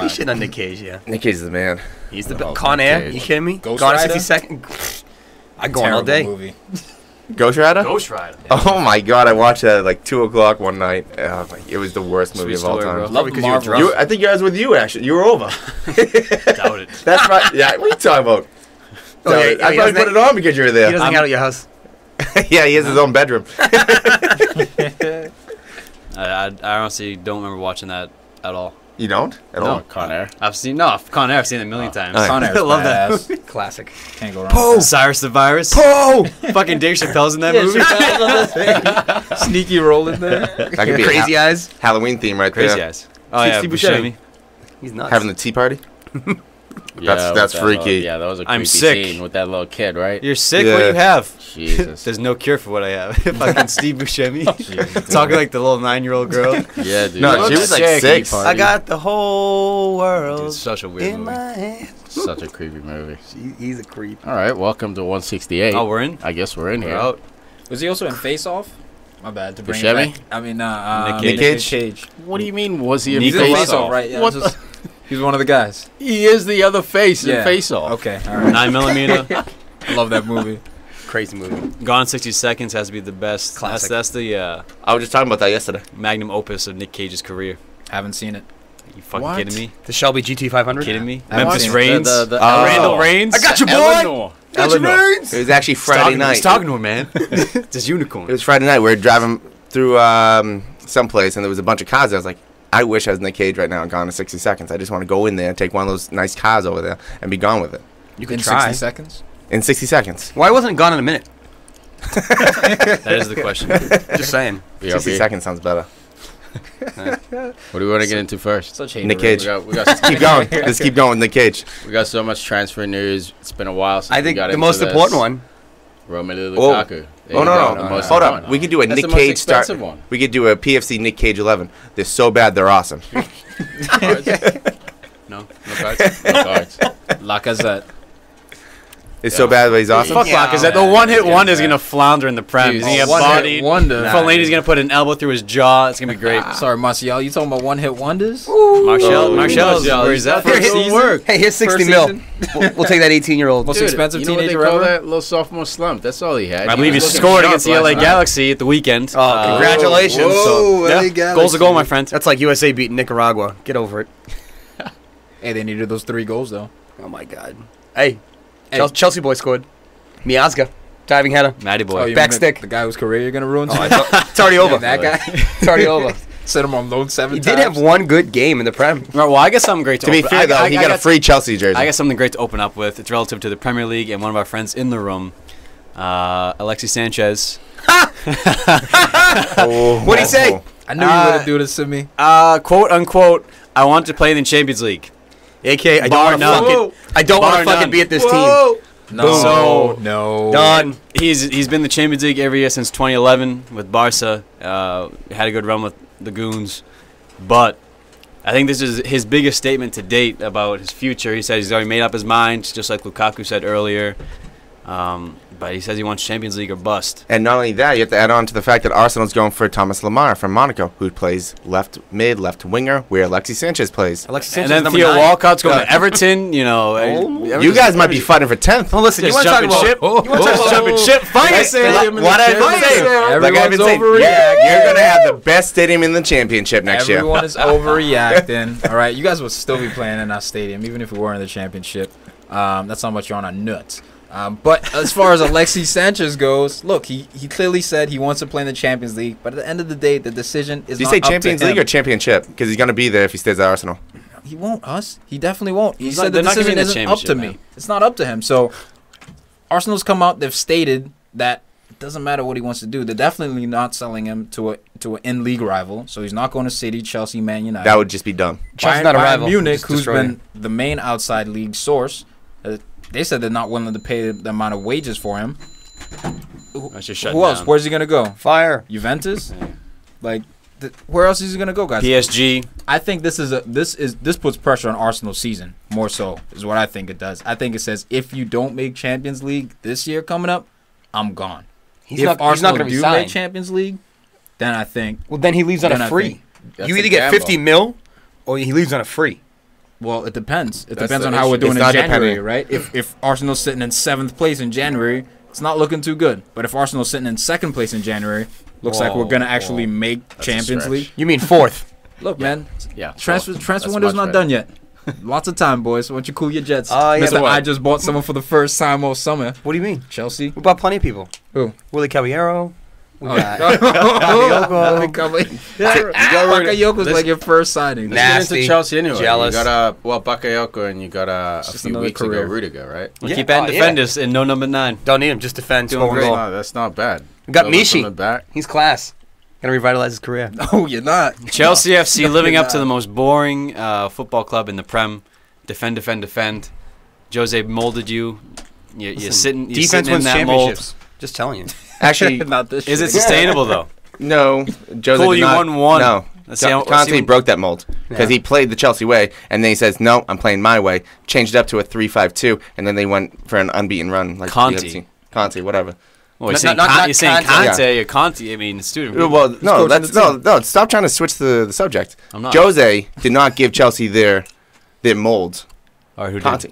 shitting on Nick Cage, yeah. Nick Cage is the man. He's the best. Con Air, you kidding me? Ghost Gone in Rider? 60 seconds. I'd go on all day. Movie. Ghost Rider? Ghost Rider. Oh my god, I watched that at like 2 o'clock one night. It was the worst movie of all time. Love it because you were drunk. I think I was with you, actually. You were over. Doubt it. That's right. Yeah, what are you talking about? Oh, yeah, I probably put it on because you were there. He doesn't hang out at your house. Yeah, he has his own bedroom. I honestly don't remember watching that at all. You don't? At all? Con Air. I've seen Con Air. I've seen it a million times. Con Air's I love that. badass. Classic. Can't go wrong. With Cyrus the Virus. Oh! Fucking Dave Chappelle's in that movie. that. Sneaky roll in there. That could be Crazy Eyes. Halloween theme right Crazy there. Eyes. Oh yeah, Steve Buscemi. He's nuts. Having the tea party? Yeah, That's with that freaky. Yeah, that was a creepy I'm sick. scene with that little kid, right? You're sick. Yeah. What do you have? Jesus. There's no cure for what I have. Fucking Steve Buscemi. Talking like the little 9-year-old girl. Yeah, dude. No, she was like 6. I got the whole world It's such a weird in movie. my hand. Such a creepy movie. He's a creep. All right, welcome to 168. Oh, we're in? I guess we're in We're here. out. Was he also in Face Off? My bad. To bring Buscemi? it back. I mean, Nick Cage? Cage. What do you mean, was he in He's in Face Face Off? Off, right? Yeah, What just, he's one of the guys. He is the other face in Yeah. Face Off. Okay, all right. 9mm. I love that movie. Crazy movie. Gone in 60 Seconds has to be the best. Classic. That's the I was just talking about that yesterday. magnum opus of Nick Cage's career. Haven't seen it. You fucking What? kidding me? The Shelby GT500. Kidding me? I haven't Memphis seen it. Reigns. Oh. Randall Reigns. I got you, boy. Eleanor. Got you, Eleanor. Reigns. It was actually Friday night. He's talking to him, man. This unicorn. It was Friday night. We were driving through someplace, and there was a bunch of cars. I was like, I wish I was Nick Cage right now and Gone in 60 Seconds. I just want to go in there and take one of those nice cars over there and be gone with it. You can In try. 60 seconds? In 60 seconds. Why wasn't it gone in a minute? That is the question. Just saying. 60 BRB. seconds sounds better. What do we want to get into first? Such hate. Nick Cage. We got Keep going. Let's keep going with Nick Cage. we got so much transfer news. It's been a while since I we think got the into most this. important one. Romelu Oh. Lukaku. There Oh, you no, go, no. the most Hold important up. We could do a That's Nick the most Cage start. expensive one. We could do a PFC Nick Cage 11. They're so bad, they're awesome. No? No cards? No cards. Lacazette. It's so bad, but he's awesome. Fuck Yeah. Lacazette. The one-hit wonder is going to flounder in the Prem. He's going to get bodied. Wonder. Fellaini's going to put an elbow through his jaw. It's going to be great. Sorry, Martial. You talking about one-hit wonders? Martial's where he's at. Here, First here, season? Hey, here's 60 First mil. season? We'll take that 18-year-old. Most Dude, expensive you know what they teenager call ever? that little sophomore slump? That's all he had. I believe he was looking scored sharp against the LA last night. Galaxy at the weekend. Oh, congratulations. Whoa, Yeah. Goals a goal, my friend. That's like USA beating Nicaragua. Get over it. Hey, they needed those 3 goals, though. Oh, my God. Hey, Hey. Chelsea boy scored. Miazga. Diving header. Matty boy. you Back mean stick. The guy whose career you're going to ruin? It's already over. That guy? It's already over. Set him on loan 7 He times. did have one good game in the Prem. Right, well, I got something great to To be open. fair, though, he got a free Chelsea jersey. I got something great to open up with. It's relative to the Premier League and one of our friends in the room, Alexis Sanchez. What'd he say? I knew you were going to do this to me. Quote unquote, I want to play in the Champions League. AK, I Bar don't none. want to fucking none. be at this team. No. So- no. Done. He's been in the Champions League every year since 2011 with Barca. Had a good run with the Goons, but I think this is his biggest statement to date about his future. He said he's already made up his mind, just like Lukaku said earlier. But he says he wants Champions League or bust. And not only that, you have to add on to the fact that Arsenal's going for Thomas Lemar from Monaco, who plays left mid, left winger, where Alexis Sanchez plays. Alexis And Sanchez then number Theo 9. Walcott's going to Everton. You know, You guys might be fighting for 10th. Oh, listen, you Just want to talk jumping about... ship. You want to talk about Jumping ship. Fight Like- stadium in the what I've been Champions saying. League. Like I've been saying, Everyone's yeah, you're going to have the best stadium in the championship next year. Everyone is overreacting. All right, you guys will still be playing in our stadium, even if we were in the championship. That's how much you're on our nuts. But as far as Alexis Sanchez goes, look, he clearly said he wants to play in the Champions League. But at the end of the day, the decision is Did you not say up to Champions him. League or championship? Because he's going to be there if he stays at Arsenal. He won't, Huss. He definitely won't. He He's said not- the they're not giving decision him the isn't up to me. championship, It's not up to him. So Arsenal's come out. They've stated that it doesn't matter what he wants to do. They're definitely not selling him to an in-league rival. So he's not going to City, Chelsea, Man United. That would just be dumb. Chelsea's not a Bayern rival. Munich, Just who's destroy been the main outside league source, they said they're not willing to pay the amount of wages for him. That's just shut Who else? down. Where's he gonna go? Fire. Juventus? Like, where else is he gonna go, guys? PSG. I think this puts pressure on Arsenal's season more so is what I think it does. I think it says if you don't make Champions League this year coming up, I'm gone. He's if not Arsenal going to be do signed. make Champions League, then I think Well, then he leaves on Then a I free. think that's You a either get gamble. 50 mil or he leaves on a free. Well, it depends. It That's depends the on how we're issue. doing It's in not January, depending. right? If Arsenal's sitting in 7th place in January, it's not looking too good. But if Arsenal's sitting in 2nd place in January, looks like we're gonna actually make Champions stretch. League. You mean fourth? Look, man, Yeah. transfer That's window's much not better. done yet. Lots of time, boys. Why don't you cool your jets? Oh, yeah, Listen, but- I just bought someone for the first time all summer. What do you mean? Chelsea. We bought plenty of people. Who? Willie Caballero. We Oh, got Bakayoko. Bakayoko's Let's- like your first signing. Let's get Nasty. into Chelsea anyway. Jealous. You got Bakayoko, and you got a Just few another weeks career. ago Rudiger, right? We'll Yeah. keep adding Oh, yeah. defenders and no number 9. Don't need him. Just defend. Doing Score one great. goal. No, that's not bad. We got Build up Mishi. from the back. He's class. Gonna revitalize his career. Oh, you're not. Chelsea FC living up to the most boring football club in the Prem. Defend, defend, defend. Jose molded you. You're Listen, sitting. You're defense sitting in wins that mold. championships. Just telling you. Actually, Not this. Is it shit. sustainable though? no. Jose Cool, did you not, won one. No. Let's see how- let's see Conte when- broke that mold because Yeah. he played the Chelsea way, and then he says, "No, I'm playing my way." Changed it up to a 3-5-2, and then they went for an unbeaten run. Like Conte. you haven't seen. Conte, whatever. Well, you're Not- saying, not- not you're saying Conte. Conte or Conte. I mean, student. Well, no, coaching that's the team. no. Stop trying to switch the subject. I'm not. Jose did not give Chelsea their mold. Or who did? Conte.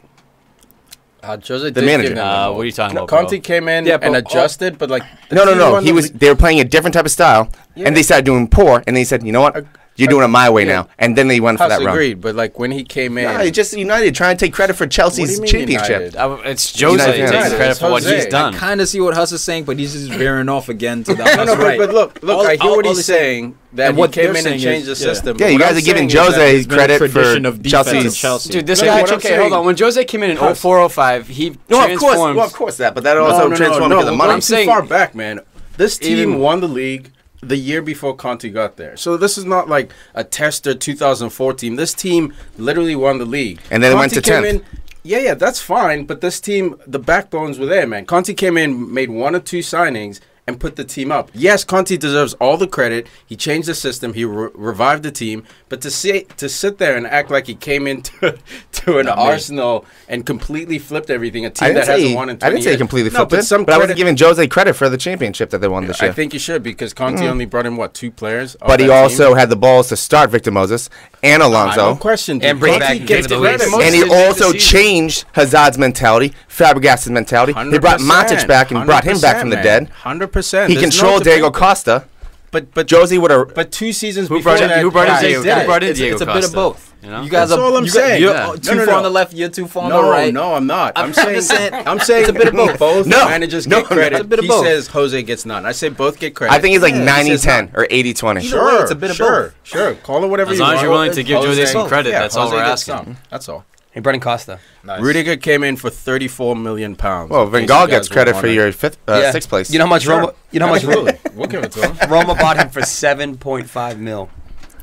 Jose The did manager. give them the What are you talking about, Conte bro? came in Yeah, and but- adjusted, but like the No. team won He the was. league. They were playing a different type of style, Yeah. and they started doing poor. And they said, "You know what? You're doing it my way yeah. now." And then they went for Huss that run. agreed, but like when he came in, No, it's just United trying to take credit for What do Chelsea's you mean championship. United? It's Jose United taking fans. credit It's for what Jose. he's I done. Kind of see what Huss is saying, but he's just veering off again to that. No, That's right. but look, All- I hear what all he's he's saying- saying. That and he what came they're in and saying changed the is- yeah. system. Yeah, you What guys I'm are giving saying is that Jose There's been a credit for tradition of defense Chelsea's. at Chelsea. Dude, this No, guy. what I'm Okay, hold saying- on. When Jose came in Huss. 04-05, he No, of transformed. course, well, of course that, but that also transformed because of we're money. going too far back, man. This team Even- won the league the year before Conte got there. So this is not like a tester 2014. This team literally won the league. And then it went Conte to came 10th. in- Yeah, that's fine. But this team, the backbones were there, man. Conte came in, made 1 or 2 signings, and put the team up. Yes, Conte deserves all the credit. He changed the system. He revived the team. But to sit there and act like he came into to an Arsenal and completely flipped everything, a team that hasn't won in 20 I didn't say years. completely No, flipped but it, some but I wasn't credit- giving Jose credit for the championship that they won this year. I think you should because Conte only brought in, 2 players? of But he that also team? had the balls to start Victor Moses and No Alonso. question. And bring Conte back gets David credit Luiz. most And of he the year. also changed Hazard's mentality, Fabregas's mentality. They brought Matic back and brought him back from the dead. 100%. He controlled Diego Costa. But Josie would have. But 2 seasons Who before brought in- that, who brought in guys Diego- did who it. brought in It's Diego a bit Costa, of both. you know? You guys That's are. all I'm you saying. You're Yeah. too No, far no. on the left. You're too far on No, the right. no, I'm not. I'm I'm saying just saying- I'm saying it's a bit of both. both No, managers no, get credit. it's a bit of He both. says Jose gets none. I say both get credit. I think it's like He 90-10 says or 80-20. Either way, Sure, it's a bit of sure, sure. Call it whatever As you long want. as you're willing to give Jose some credit, Yeah, that's all Jose we're gets asking. some. That's all. Hey, Brendan Costa. Nice. Rudiger came in for £34 million. Well, in Van case Gaal you gets guys were credit for wondering. your Yeah. 6th place. You know how much Sure. Roma? You know how much Absolutely. We'll give it to him. Roma bought him for 7.5 mil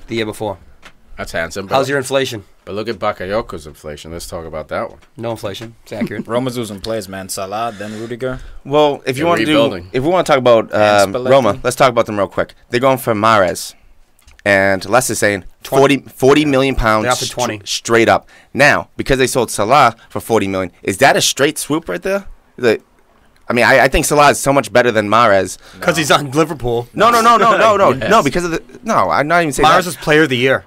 the year before. That's handsome. How's your inflation? But look at Bakayoko's inflation. Let's talk about that one. No inflation. It's accurate. Roma's losing plays, man. Salah, then Rudiger. Well, if you They're want to rebuilding. if we want to talk about And Spalletti. Roma, let's talk about them real quick. They're going for Mahrez, and Leicester's saying 40 million pounds They're up to 20. straight up. Now, because they sold Salah for 40 million, is that a straight swoop right there? I think Salah is so much better than Mahrez. Because he's on Liverpool. No, Yes. no, because of the I'm not even saying Mahrez that. was player of the year.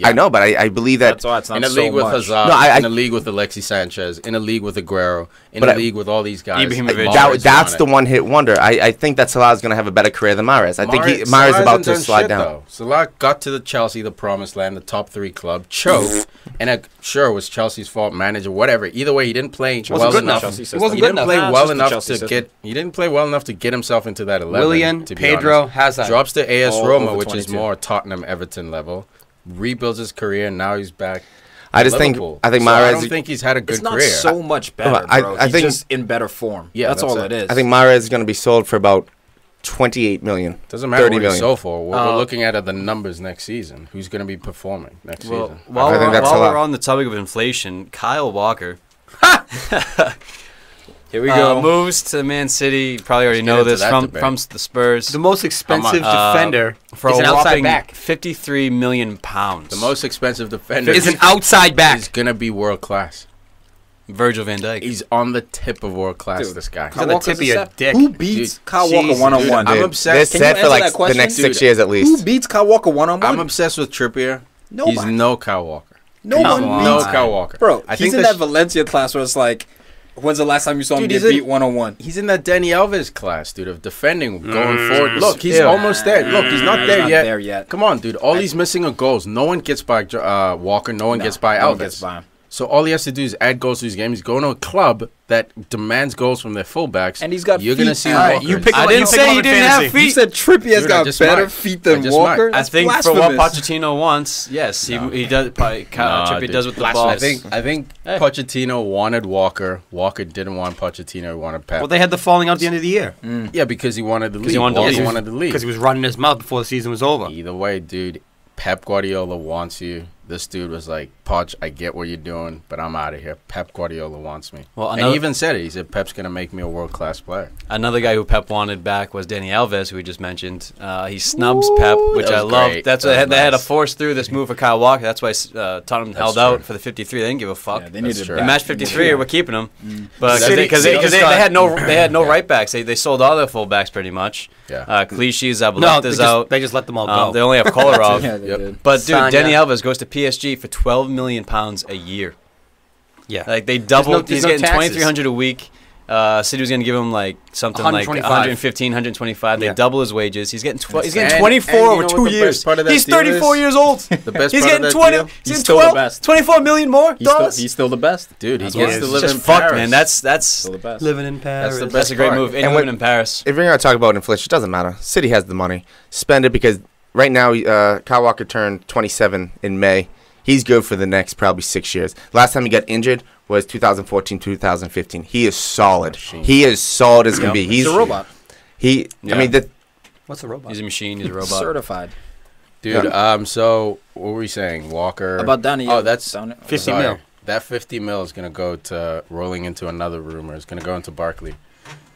I know, but I believe that. That's why it's not In a so league with much. Hazard, No, I- in a league with Alexis Sanchez, in a league with Aguero, in But a I- league with all these guys. Ibrahimovic. Mahrez is That's on the it. one-hit wonder. I think that Salah is going to have a better career than Mahrez. I think Mahrez is Salah about hasn't to done slide shit, down. though. Salah got to the Chelsea, the promised land, the top 3 club, choked, and it sure was Chelsea's fault, manager, whatever. Either way, he didn't play well good enough. enough. Chelsea It system. wasn't He good didn't enough. play Nah, it's well just the enough Chelsea to system. get. He didn't play well enough to get himself into that 11. Willian, to be Pedro, honest. Hazard. Drops to AS All Roma, over which is 22. more Tottenham Everton level. Rebuilds his career, and now he's back. I just think Liverpool. I think So I Mahrez. don't think he's had a good It's not career. so much better, Well, I- bro. I He's think- just in better form. Yeah, that's that's all it. it is. I think Mahrez is going to be sold for about 28 million. Doesn't matter 30 what million. he's sold for. What we're looking at are the numbers next season. Who's going to be performing next Well, season? while, I think we're, that's while a lot. we're on the topic of inflation, Kyle Walker Here we go. moves to Man City. You probably already Let's know get into this that from debate. the Spurs The most expensive Uh, defender for is a an outside whopping back. 53 million pounds. The most expensive defender Is an outside back. He's going to be world class. Virgil van Dijk. He's on the tip of world class, Dude, this guy. He's on the tip of your dick. Who beats Dude, Kyle Walker Jesus, one-on-one? dude, I'm Dude, obsessed. They're Can you set for answer like that the question? next 6 Dude, years at Who least. beats Kyle Walker one-on-one? I'm obsessed with Trippier. Nobody. He's no Kyle Walker. No one No, beats Kyle Walker. Bro, I he's think in the that Valencia class where it's like, when's the last time you saw him Dude, get he's in- beat 1-on-1? He's in that Danny Alves class, dude, of defending, going forward. Look, he's Ew. almost there. Look, he's not He's there not yet. there yet. Come on, dude. All he's missing are goals. No one gets by Walker. No one gets by No Alves. one gets by him. So all he has to do is add goals to his game. He's going to a club that demands goals from their fullbacks. And he's got You're feet. going to see All right, Walker. you pick I him- didn't you pick say him he up in didn't have fantasy. feet. You said Trippier's Dude, I got just better might. feet I than just Walker. might. I That's think for what blasphemous. Pochettino wants, yes, he does. Trippier dude. does with the ball. I think Hey. Pochettino wanted Walker. Walker didn't want Pochettino. He wanted Pep. Well, they had the falling out at the end of the year Yeah, because he wanted the league. he wanted to Walker leave. wanted the league. because he was running his mouth before the season was over. Either way, dude, Pep Guardiola wants you. This dude was like, Poch, I get what you're doing, but I'm out of here. Pep Guardiola wants me. Well, and he even said it. He said, Pep's going to make me a world-class player. Another guy who Pep wanted back was Danny Alves, who we just mentioned. He snubs Pep, which that I was love. great. That's That why was they had to nice. force through this move for Kyle Walker. That's why Tottenham held true. out for the 53. They didn't give a fuck. Yeah, they That's needed true. They matched 53, we're keeping him. But City- because City they just had no Yeah. right backs. They sold all their fullbacks pretty much. Yeah. Clichy, No, Zabaleta's out. they just let them all go. They only have Kolarov. Yeah, they Yep. did. But dude, Sanya. Danny Alves goes to PSG for £12 million a year. yeah. Like they doubled. there's He's no getting taxes. $2,300 a week. City was going to give him like something like 125. 115, 125. They Yeah. double his wages. He's getting he's And- getting 24 and you over know 2 what the years. best part of that He's deal 34 is? years old. The best He's part getting of that 20. deal, He's He's getting still the 12, best. 24 million more dollars. He's still the best. dude, he That's gets what to it live Just in fucked, Paris. man. That's Still the best. Living in Paris. the that's best a great part. move. And And living when- in Paris. If we're going to talk about inflation, it doesn't matter. City has the money. Spend it because right now, Kyle Walker turned 27 in May. He's good for the next probably 6 years. Last time he got injured was 2014, 2015. He is solid. He is solid as can be. He's a robot. I mean, What's a robot? He's a machine. He's a robot. Certified. Dude, so what were we saying? Walker. About Danny. Oh, that's down 50 sorry. mil. That 50 mil is going to go to rolling into another rumor. It's going to go into Barkley.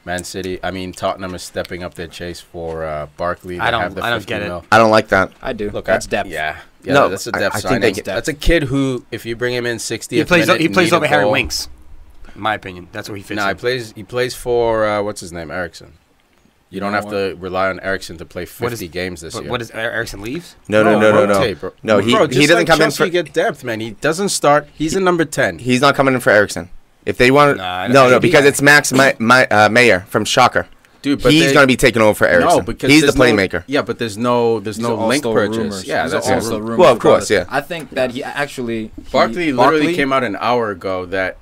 Tottenham is stepping up their chase for Barkley. I don't have the get it. mil. I don't like that. I do. Look, That's depth. Yeah, No, that's a I depth think signing. they get- That's a kid who, if you bring him in 60th He plays. minute, He plays need a over Harry goal- Winks. In my opinion, that's where he fits. No, in. he plays for what's his name, Eriksson. You don't know have to rely on Eriksson to play 50 What is- games this But year. what is Ericsson leaves? No. rotate, bro. No, he Bro, just doesn't like come in Chelsea for. get depth, man. He doesn't start. He's a number 10. He's not coming in for Eriksson. If they want, Nah, I don't no, think because he- it's Max Mayer from Schalke. Dude, but He's going to be taking over for Eriksson. No, because he's the there's no- playmaker. Yeah, but there's no These no are link also purchase. rumors. Yeah, These that's are it. also rumors. Well, of course, yeah. I think that he actually Barkley literally came out an hour ago that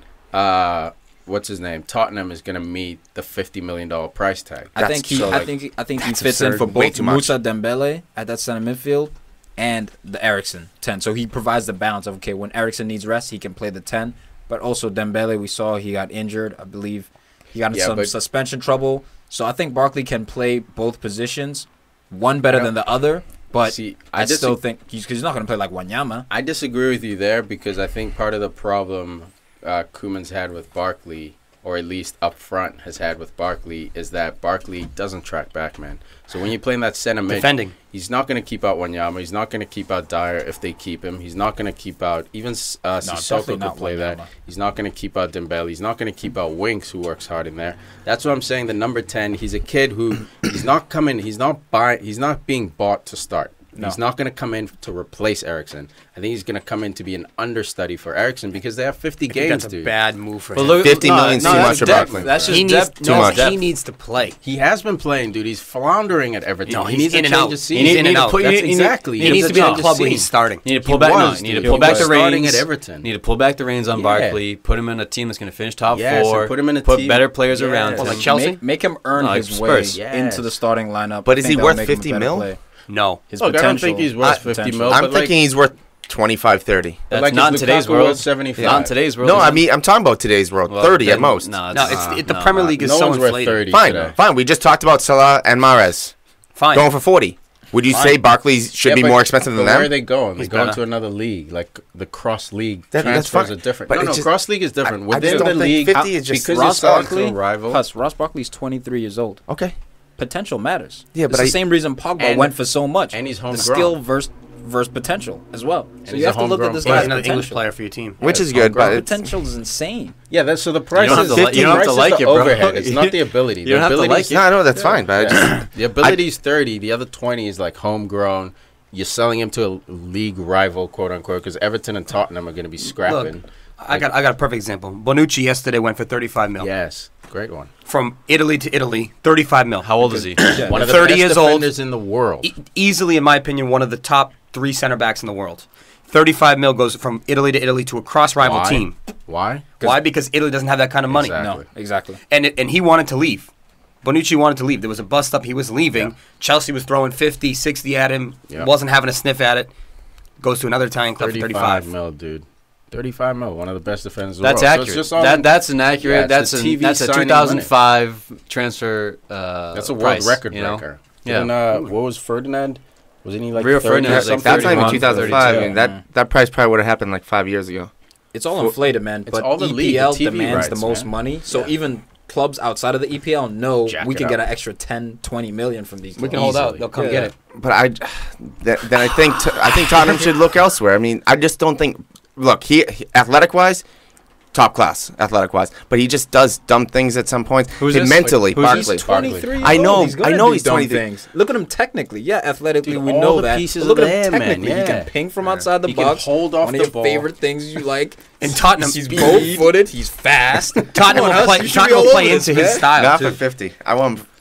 what's his name? Tottenham is going to meet the $50 million price tag. I think he that's fits in absurd. for Way both too much. Musa Dembele at that center midfield and the Eriksson 10. So he provides the balance of, okay, when Eriksson needs rest, he can play the 10. But also Dembele, we saw he got injured. I believe he got in Yeah, some but- suspension trouble. So I think Barkley can play both positions, one better than the other. But See, I just still think because he's not going to play like Wanyama. I disagree with you there because I think part of the problem Koeman's had with Barkley, or at least up front has had with Barkley, is that Barkley doesn't track back, man. So when you're playing that center mid, Defending. he's not going to keep out Wanyama. He's not going to keep out Dyer if they keep him. He's not going to keep out even definitely Sissoko could not play that. Wanyama. He's not going to keep out Dembele. He's not going to keep out Winks, who works hard in there. That's what I'm saying. The number 10, he's a kid who he's not coming. He's not being bought to start. No. He's not going to come in to replace Eriksson. I think he's going to come in to be an understudy for Eriksson because they have 50 I think games, that's a dude. bad move for Well, him. look, 50 million's too that's much for depth. Barkley. That's just He needs depth. Too much. He needs to play. He has been playing, dude. He's floundering at Everton. No, he he's needs in a and change out. of He scene. needs in and out. That's exactly. He needs to be in a club when when he's starting. You need to pull back. was, No, you need dude. to pull He back was the starting reins. at Everton. Need to pull back the reins on Yeah. Barkley. Put him in a team that's going to finish top Yes, four. and put him in a put team- better players Yeah. around Well, him. like Chelsea? Make him earn No, like his way Spurs. Yes. into the starting lineup. But I is think he that'll worth make him a 50 better mil? player. No. His Look, I don't think potential. he's worth 50 potential. mil. I'm but like- thinking he's worth 25, 30. That's like, not in is today's Lukaku world. worth 75? Not in today's world. No, is I it? mean, I'm talking about today's world. Well, 30 at then- most. No, No, the Premier League is no so one's worth inflated. 30. Fine, today. fine. We just talked about Salah and Mahrez Fine. going for 40. Would you say Barkley should Yeah, be but- more expensive but than where are them? they going? They're He's going better. to another league. Like the cross league That's transfers fine. are different. But No, it's just- cross league is different. I Within just the don't think league, 50 is just- because Ross you're selling Barkley, to a rival. Plus, Ross Barkley's 23 years old. Okay. Potential matters. Yeah, it's but the I- same reason Pogba And- went for so much. and he's The homegrown. skill versus potential as well. So he's you a have to look at homegrown this player. guy's He's another English potential. player for your team. Which Yeah, is it's good, but homegrown. it's, Potential is insane. Yeah, that's so the price don't have is to like- you don't have to price is like the it, bro. overhead. It's not the ability. You don't have to like it. no, that's fine. But I just, The ability is 30. The other 20 is like homegrown. you're selling him to a league rival, quote unquote, because Everton and Tottenham are going to be scrapping. Look, I got a perfect example. Bonucci yesterday went for 35 mil. Yes, great one. From Italy to Italy, 35 mil. How old is he? One of the 30 best years old. defenders in the world. Easily, in my opinion, one of the top 3 center backs in the world. 35 mil goes from Italy to Italy to a cross-rival Why? team. Why? Why? Because Italy doesn't have that kind of money. Exactly. No, exactly. And he wanted to leave. Bonucci wanted to leave. There was a bust up. He was leaving. Yeah. Chelsea was throwing 50, 60 at him. Yeah. Wasn't having a sniff at it. Goes to another Italian club for 35 35. mil, dude. 35 mil, one of the best defenders in the That's world. So accurate. it's just all That's an accurate. Yeah, it's that's a a TV that's a signing 2005 transfer. That's a world price, record you know? breaker. Yeah. And, what was Ferdinand? Wasn't he like Rio 30 Ferdinand or was like something? That's not even 31, 2005. I 32. mean, that price probably would have happened like 5 years ago. It's all inflated, man. It's But all the league, the EPL TV demands the rights, most man. money. So Yeah. even clubs outside of the EPL know Jack we it can get up. an extra 10, 20 million from these. We can clubs. hold out. Easily. They'll come Yeah. get it. But then I think Tottenham should look elsewhere. I mean, I just don't think. Look, he athletic wise, top class, athletic wise, but he just does dumb things at some points. Who's And this? mentally, Who's Barkley. He's 23 years I know- old. He's gonna I know do he's dumb 23. things. Look at him technically. Yeah, athletically, Dude, we all know the that. pieces But look are at him there, man. technically. He Yeah. can ping from outside the He can box. hold off One the of your ball. favorite things you like. And Tottenham, He's both-footed. He's fast. Tottenham Come on, will Huss, play, you should Tottenham be will all play over into this, his man. style, Not too. for 50.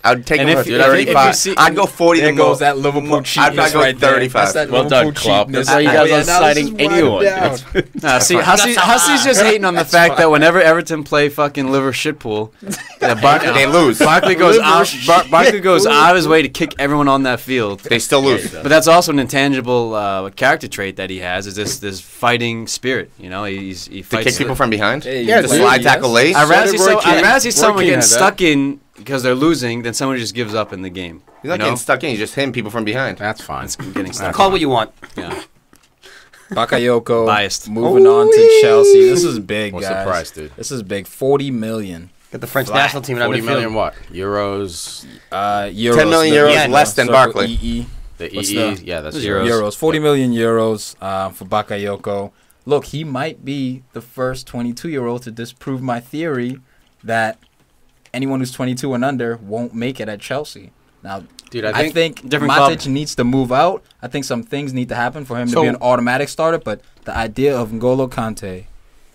I'd take And him if for you- if you 35. see- I'd go 40 There to go. goes that Liverpool I'd cheapness go right there. 35. That's that Well done, Liverpool Klopp. cheapness. That's why you Oh, guys yeah, aren't now citing this is winding anyone. down. Hussey's just hating on the fact that whenever Everton play fucking liver shitpool, that They lose. Barkley goes out. Barkley goes out of his way to kick everyone on that field. They still lose. But that's also an intangible character trait that he has. Is this fighting spirit? You know, he To fights kick people from behind. Hey, Yeah, you dude, slide yes. tackle late. I'd rather see, So did Roy Keane. I'd rather see someone Roy Keane getting had that. stuck in because they're losing than someone who just gives up in the game. He's not you know? getting stuck in. He's just hitting people from behind. That's fine. Getting stuck. Call it what you want. Yeah. Bakayoko Biased. moving on to Chelsea. This is big, What's guys. the price, dude? This is big. 40 million. Get the French national team in 40 midfield. million what? Euros? Euros. 10 million the- euros yeah, less than so Barkley. EE. The What's EE? the- Yeah, that's This is euros. Euros. 40 million euros for Bakayoko. Look, he might be the first 22-year-old to disprove my theory that anyone who's 22 and under won't make it at Chelsea. Now, Dude, I think different Matic club. needs to move out. I think some things need to happen for him to So- be an automatic starter, but the idea of N'Golo Kante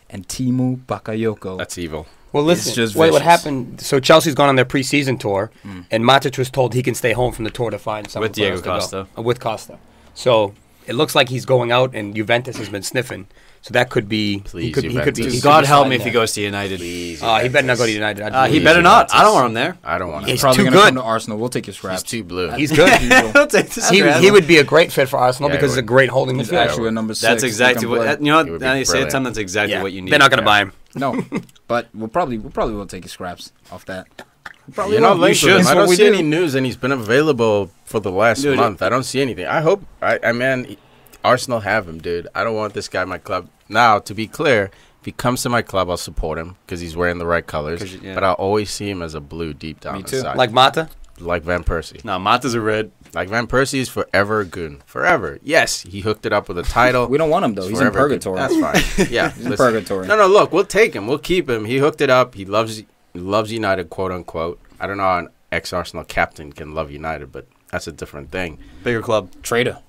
and Timu Bakayoko. that's evil. Well, It's listen, just what vicious. happened, so Chelsea's gone on their preseason tour, and Matic was told he can stay home from the tour to find someone With Diego else to go. Costa. With Costa. So it looks like he's going out, and Juventus has been sniffing. So that could be, Please, he could be, Juventus. God be help me sliding if he there. goes to United. Please. He better not go to United. He Please, better not. Juventus. I don't want him there. I don't want He's to. Probably too going to good. come to Arsenal. We'll take your He's scraps. too blue. He's good. Don't take this. he would be a great fit for Arsenal Yeah, because he he's a would. great holding He's midfielder. actually a number 6. That's He exactly can what. play. You know He would what? be Now you say it, brilliant. Tom. That's exactly Yeah, what you need. they're not going to buy him. No, but we probably will take your scraps off that. You're not linked should. with him. That's I what don't we see do. any news, and he's been available for the last Dude, month. I don't see anything. I hope, man, Arsenal have him, dude. I don't want this guy in my club. Now, to be clear, if he comes to my club, I'll support him because he's wearing the right colors. Yeah. But I'll always see him as a blue deep down Me too. inside. Like Mata? Like Van Persie. No, Mata's a red. Like Van Persie is forever a goon. Forever. Yes, he hooked it up with a title. We don't want him though. He's in Forever a goon. purgatory. That's fine. Yeah. He's in listen. purgatory. No, look, we'll take him. We'll keep him. He hooked it up. He loves United, quote unquote. I don't know how an ex-Arsenal captain can love United, but that's a different thing. Bigger club. Traitor.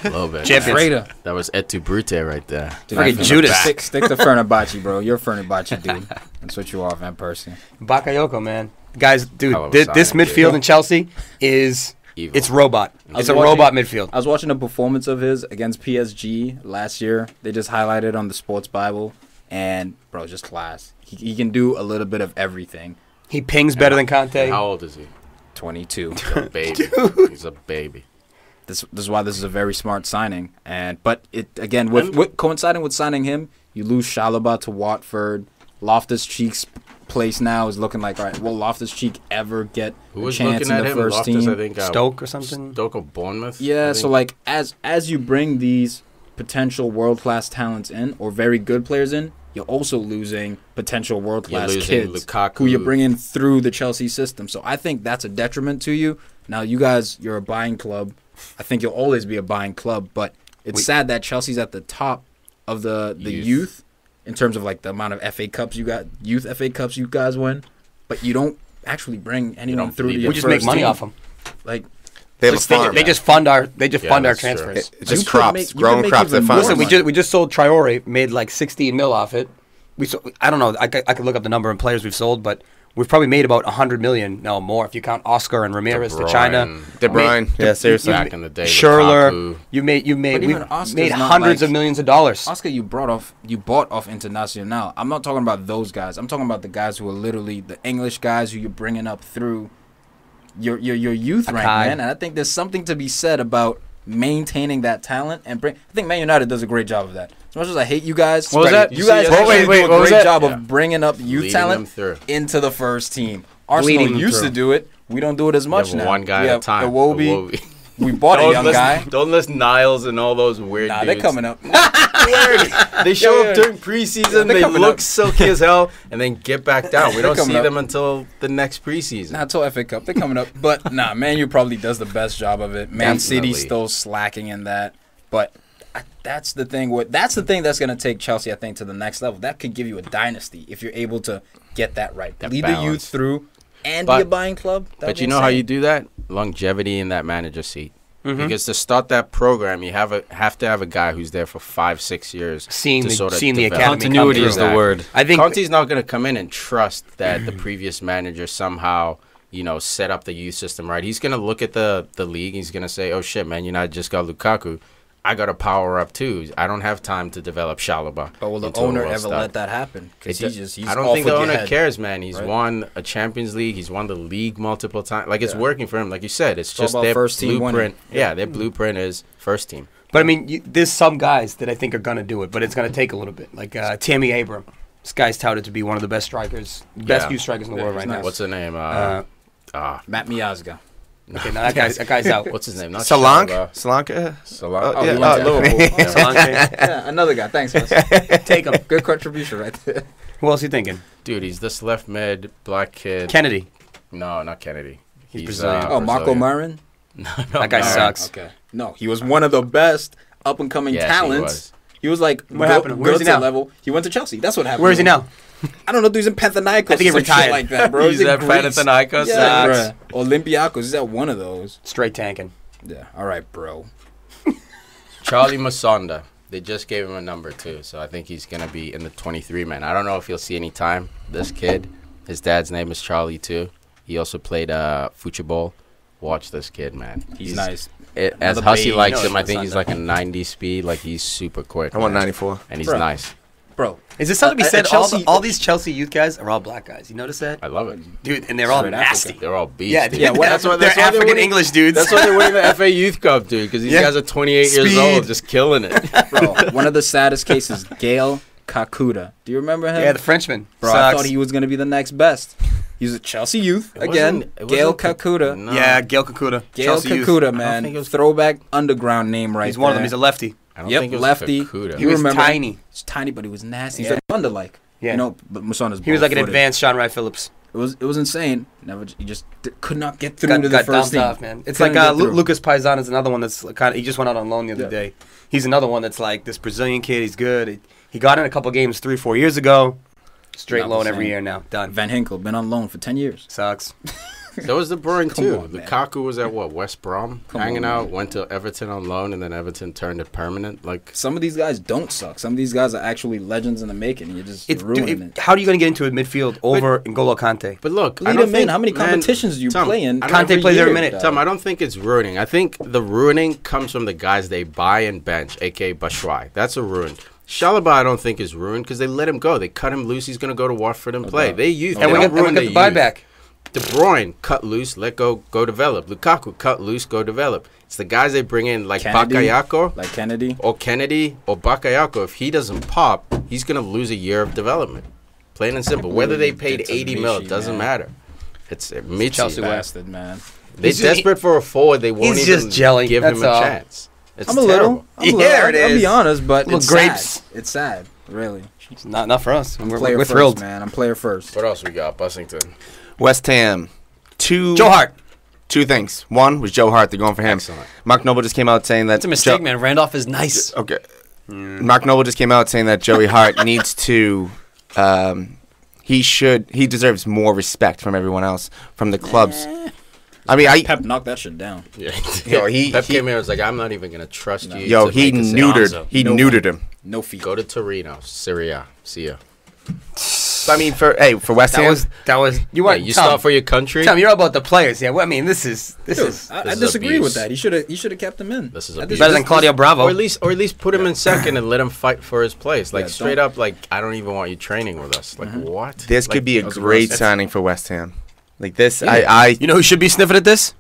A little bit. Champions. Traitor. That was Et tu Brute right there. Dude, Friggin' Judas. Stick to Fenerbahce, bro. You're a Fenerbahce dude. That's what you are, Van Persie. Bakayoko, man. Guys, dude, Hell of a this signing, midfield dude. in Chelsea is Evil. it's robot. I It's was a watching- robot midfield. I was watching a performance of his against PSG last year. They just highlighted on the Sports Bible, and bro, just class. He can do a little bit of everything. He pings better than And Conte. how old is he? 22. He's a baby. He's a baby. This is why this is a very smart signing. But it again with coinciding with signing him, you lose Chalobah to Watford. Loftus-Cheek's place now is looking like, all right, will Loftus-Cheek ever get Who a was chance looking in at the him? first Loftus, team? I think. Stoke or something. Stoke of Bournemouth. Yeah, I so think. like as you bring these potential world-class talents in or very good players in, you're also losing potential world-class You're losing kids Lukaku. who you're bringing through the Chelsea system. So I think that's a detriment to you. Now, you guys, you're a buying club. I think you'll always be a buying club, but it's sad that Chelsea's at the top of the youth in terms of like the amount of FA Cups you got, youth FA Cups you guys win, but you don't actually bring anyone don't through to bleed your We just make first money team. off him. Like, They have a farm. They just fund our that's transfers. It's just You could crops, make- you growing could make crops that even fund. more Listen, money. we just sold Traore, made like 16 mil off it. I don't know. I could look up the number of players we've sold, but we've probably made about 100 million. No, more if you count Oscar and Ramirez to China. De Bruyne. Yeah, seriously. Back in the day, Schürrler. Lukaku. You made But even Oscar's made not hundreds like- of millions of dollars. Oscar, you bought off Internacional. I'm not talking about those guys. I'm talking about the guys who are literally the English guys who you're bringing up through your youth rank, Akai. man. And I think there's something to be said about maintaining that talent and I think Man United does a great job of that. As much as I hate you guys, What was that? You guys actually do a great job Yeah. of bringing up youth Leading talent them through. into the first team. Arsenal Leading them used through. to do it. We don't do it as much You have now. one guy We at a have time. Iwobi. We bought a young guy. Don't list Niles and all those weird Nah, dudes. they're coming up. They show Yeah, up yeah. during preseason, they're they coming look up. silky as hell, and then get back down. We don't coming see up. them until the next preseason. Not till FA Cup. They're coming up. But, Man U probably does the best job of it. Man Definitely. City's still slacking in that. But that's the thing. That's going to take Chelsea, I think, to the next level. That could give you a dynasty if you're able to get that right. That Lead the youth balance. through and But- be a buying club. But you know how you do that? Longevity in that manager seat. Because to start that program, you have to have a guy who's there for 5-6 years. Seeing to the- sort of seeing the develop. academy Continuity come is through. the word. I think Conte's not going to come in and trust that the previous manager somehow, set up the youth system right. He's going to look at the league. He's going to say, "Oh shit, man, United just got Lukaku. I got to power up too. I don't have time to develop Shalaba." But will the into a owner world ever star." let that happen? Because he's I don't off think the with your owner head. cares, man. He's right? won a Champions League. He's won the league multiple times. Like, it's working for him. Like you said, it's all just about their first team blueprint. winning. Yeah, their blueprint is first team. But I mean, there's some guys that I think are going to do it, but it's going to take a little bit. Like Tammy Abraham. This guy's touted to be one of the best strikers, best Yeah. youth strikers in the world right now. What's the name? Matt Miazga. Okay, now that guy's out. What's his name? Not Solanke? Shalaba. Solanke? Oh, yeah, he went to Liverpool. Yeah. Solanke. Yeah, another guy. Thanks, Huss. Take him. Good contribution right there. Who else are you thinking? Dude, he's this left mid black kid. Kennedy. No, not Kennedy. He's Brazilian. Oh, Marco Brazilian. Marin? That guy sucks. Okay. No, he was one of the best up-and-coming Yes, he talents. was. He was like, What happened? Where is he Goethe now? level. He went to Chelsea. That's what happened. Where is he now? I don't know. He's in Panathinaikos. I think he or some shit retired. like that, bro. He's in at Greece. Panathinaikos? Yeah, Sucks. bruh. Olympiacos. He's at one of those. Straight tanking. Yeah. All right, bro. Charlie Masonda. They just gave him a number, too. So I think he's going to be in the 23 man. I don't know if he'll see any time. This kid, his dad's name is Charlie, too. He also played football. Watch this kid, man. He's nice. As Another Hussey baby, likes you know, him, I it's think not he's that- like a 90 speed. Like, he's super quick. I want man. 94. And he's Bro. nice. Bro. Is there something to be said? Chelsea- all these Chelsea youth guys are all black guys. You notice that? I love it. Dude, and they're all Straight nasty. Africa. They're all beasts. Yeah, dude. yeah. That's why they're they're African winning- English dudes. That's why they're winning the FA Youth Cup, dude, because these Yeah. guys are 28 years Speed. old, just killing it. Bro, one of the saddest cases, Gail Kakuta. Do you remember him? Yeah, the Frenchman. Bro, I Sucks. thought he was going to be the next best. He's a Chelsea youth. It Again, wasn't- Gail it wasn't Kakuta. No. Yeah, Gail Kakuta. Gail Chelsea youth. Kakuta, think man. it was- Throwback underground name right He's one of them. there. He's a lefty. I don't Yep, think it was lefty. Kakuta. He You was remember tiny. He's tiny, but he was nasty. Yeah. He's like Thunder-like. Yeah. You know, but Musonda's He was like an ball-footed. advanced Sean Wright Phillips. It was insane. He just could not get through Got to the first dumped team. off, man. It's Couldn't like get through. Lucas Paisan is another one that's kind of. He just went out on loan the other Yeah. day. He's another one that's like this Brazilian kid. He's good. He got in a couple games 3-4 years ago. Straight Not the loan every same. year now. Done. Van Hinkel been on loan for 10 years. Sucks. So was De Bruyne, Come too. on, man. Lukaku was at, West Brom? Come hanging on, out, man. went to Everton on loan, and then Everton turned it permanent. Like, Some of these guys don't suck. Some of these guys are actually legends in the making. You're just It's, ruining dude, it. how are you going to get into a midfield over N'Golo Kante? but look, I Lead don't him in. think, How many man, competitions do you Tom, play in? I don't- Kante plays every year, minute. dog? Tom, I don't think it's ruining. I think the ruining comes from the guys they buy and bench, a.k.a. Batshuayi. That's a ruin. Shalaba, I don't think is ruined because they let him go. They cut him loose. He's going to go to Watford and play. doubt. They youth. And they we don't got ruin the their youth. buyback. De Bruyne, cut loose, let go develop. Lukaku, cut loose, go develop. It's the guys they bring in like Kennedy, Bakayako Like Kennedy. or Kennedy or Bakayako. If he doesn't pop, he's going to lose a year of development. Plain and simple. Whether they paid It's a 80 mil, Michi, doesn't man. matter. It's a Michi. Chelsea bastard, man. They're He's just- desperate for a forward. They won't he's even just gelling, give him that's a all. chance. It's I'm a terrible. little. Yeah, it I'll is. be honest, but Little it's grapes. sad. It's sad, really. It's not for us. We're Player first, thrilled. man. I'm player first. What else we got? Bussington. West Ham. Joe Hart. Two things. One was Joe Hart. They're going for him. Excellent. Mark Noble just came out saying that. That's a mistake, man. Randolph is nice. Okay. Mark Noble just came out saying that Joey Hart needs to. He deserves more respect from everyone else, from the clubs. I mean, Pep knocked that shit down. Yeah. Yo, Pep came here and was like, I'm not even gonna trust you. yo, to he make a save. neutered. He neutered him. No feet. Go to Torino, Syria. See ya. I mean, for West Ham, That was you Wait, weren't. you Tom, start for your country. Tom, you're all about the players. Yeah, well, I mean, this is I This is disagree with abuse. that. He should have kept him in. This is I abuse. better than Claudio Bravo. Or at least put him in second and let him fight for his place. Like Yeah, straight up, like I don't even want you training with us. Like what? this could be a that was great gross. signing for West Ham. Like this, Yeah. You know who should be sniffing at this?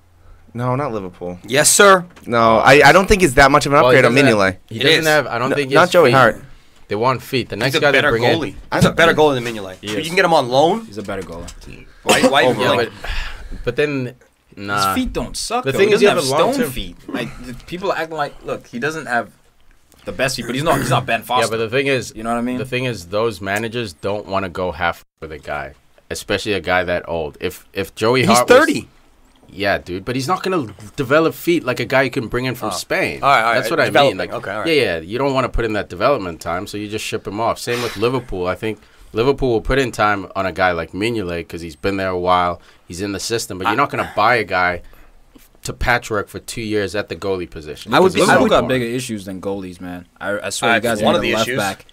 No, not Liverpool. Yes, sir. No, I don't think it's that much of an Well, he upgrade on doesn't Mignolet. have- He It doesn't is. have. I don't think. he Not has Joey feet. Hart. They want feet. The next He's a guy they better bring goalie. in. He's a better goalie than Mignolet. He You is. can get him on loan. He's a better goaler. Why even Yeah, like, but then nah. His feet don't suck. The though. thing He is, you doesn't have a stone long-term- feet. Like people are acting like, look, he doesn't have the best feet, but he's not Ben Foster. Yeah, but the thing is, you know what I mean? the thing is, those managers don't want to go half with a guy, especially a guy that old. If Joey he's Hart was- 30. yeah, dude, but he's not gonna develop feet like a guy you can bring in from Spain. All right, That's what I mean. developing. Like, Okay, all right. yeah, you don't want to put in that development time, so you just ship him off. Same with Liverpool. I think Liverpool will put in time on a guy like Mignolet because he's been there a while. He's in the system, but you're not gonna buy a guy to patchwork for 2 years at the goalie position. I would be- Because Liverpool it's got so bigger issues than goalies, man. I swear, you guys one need of a the left issues. back.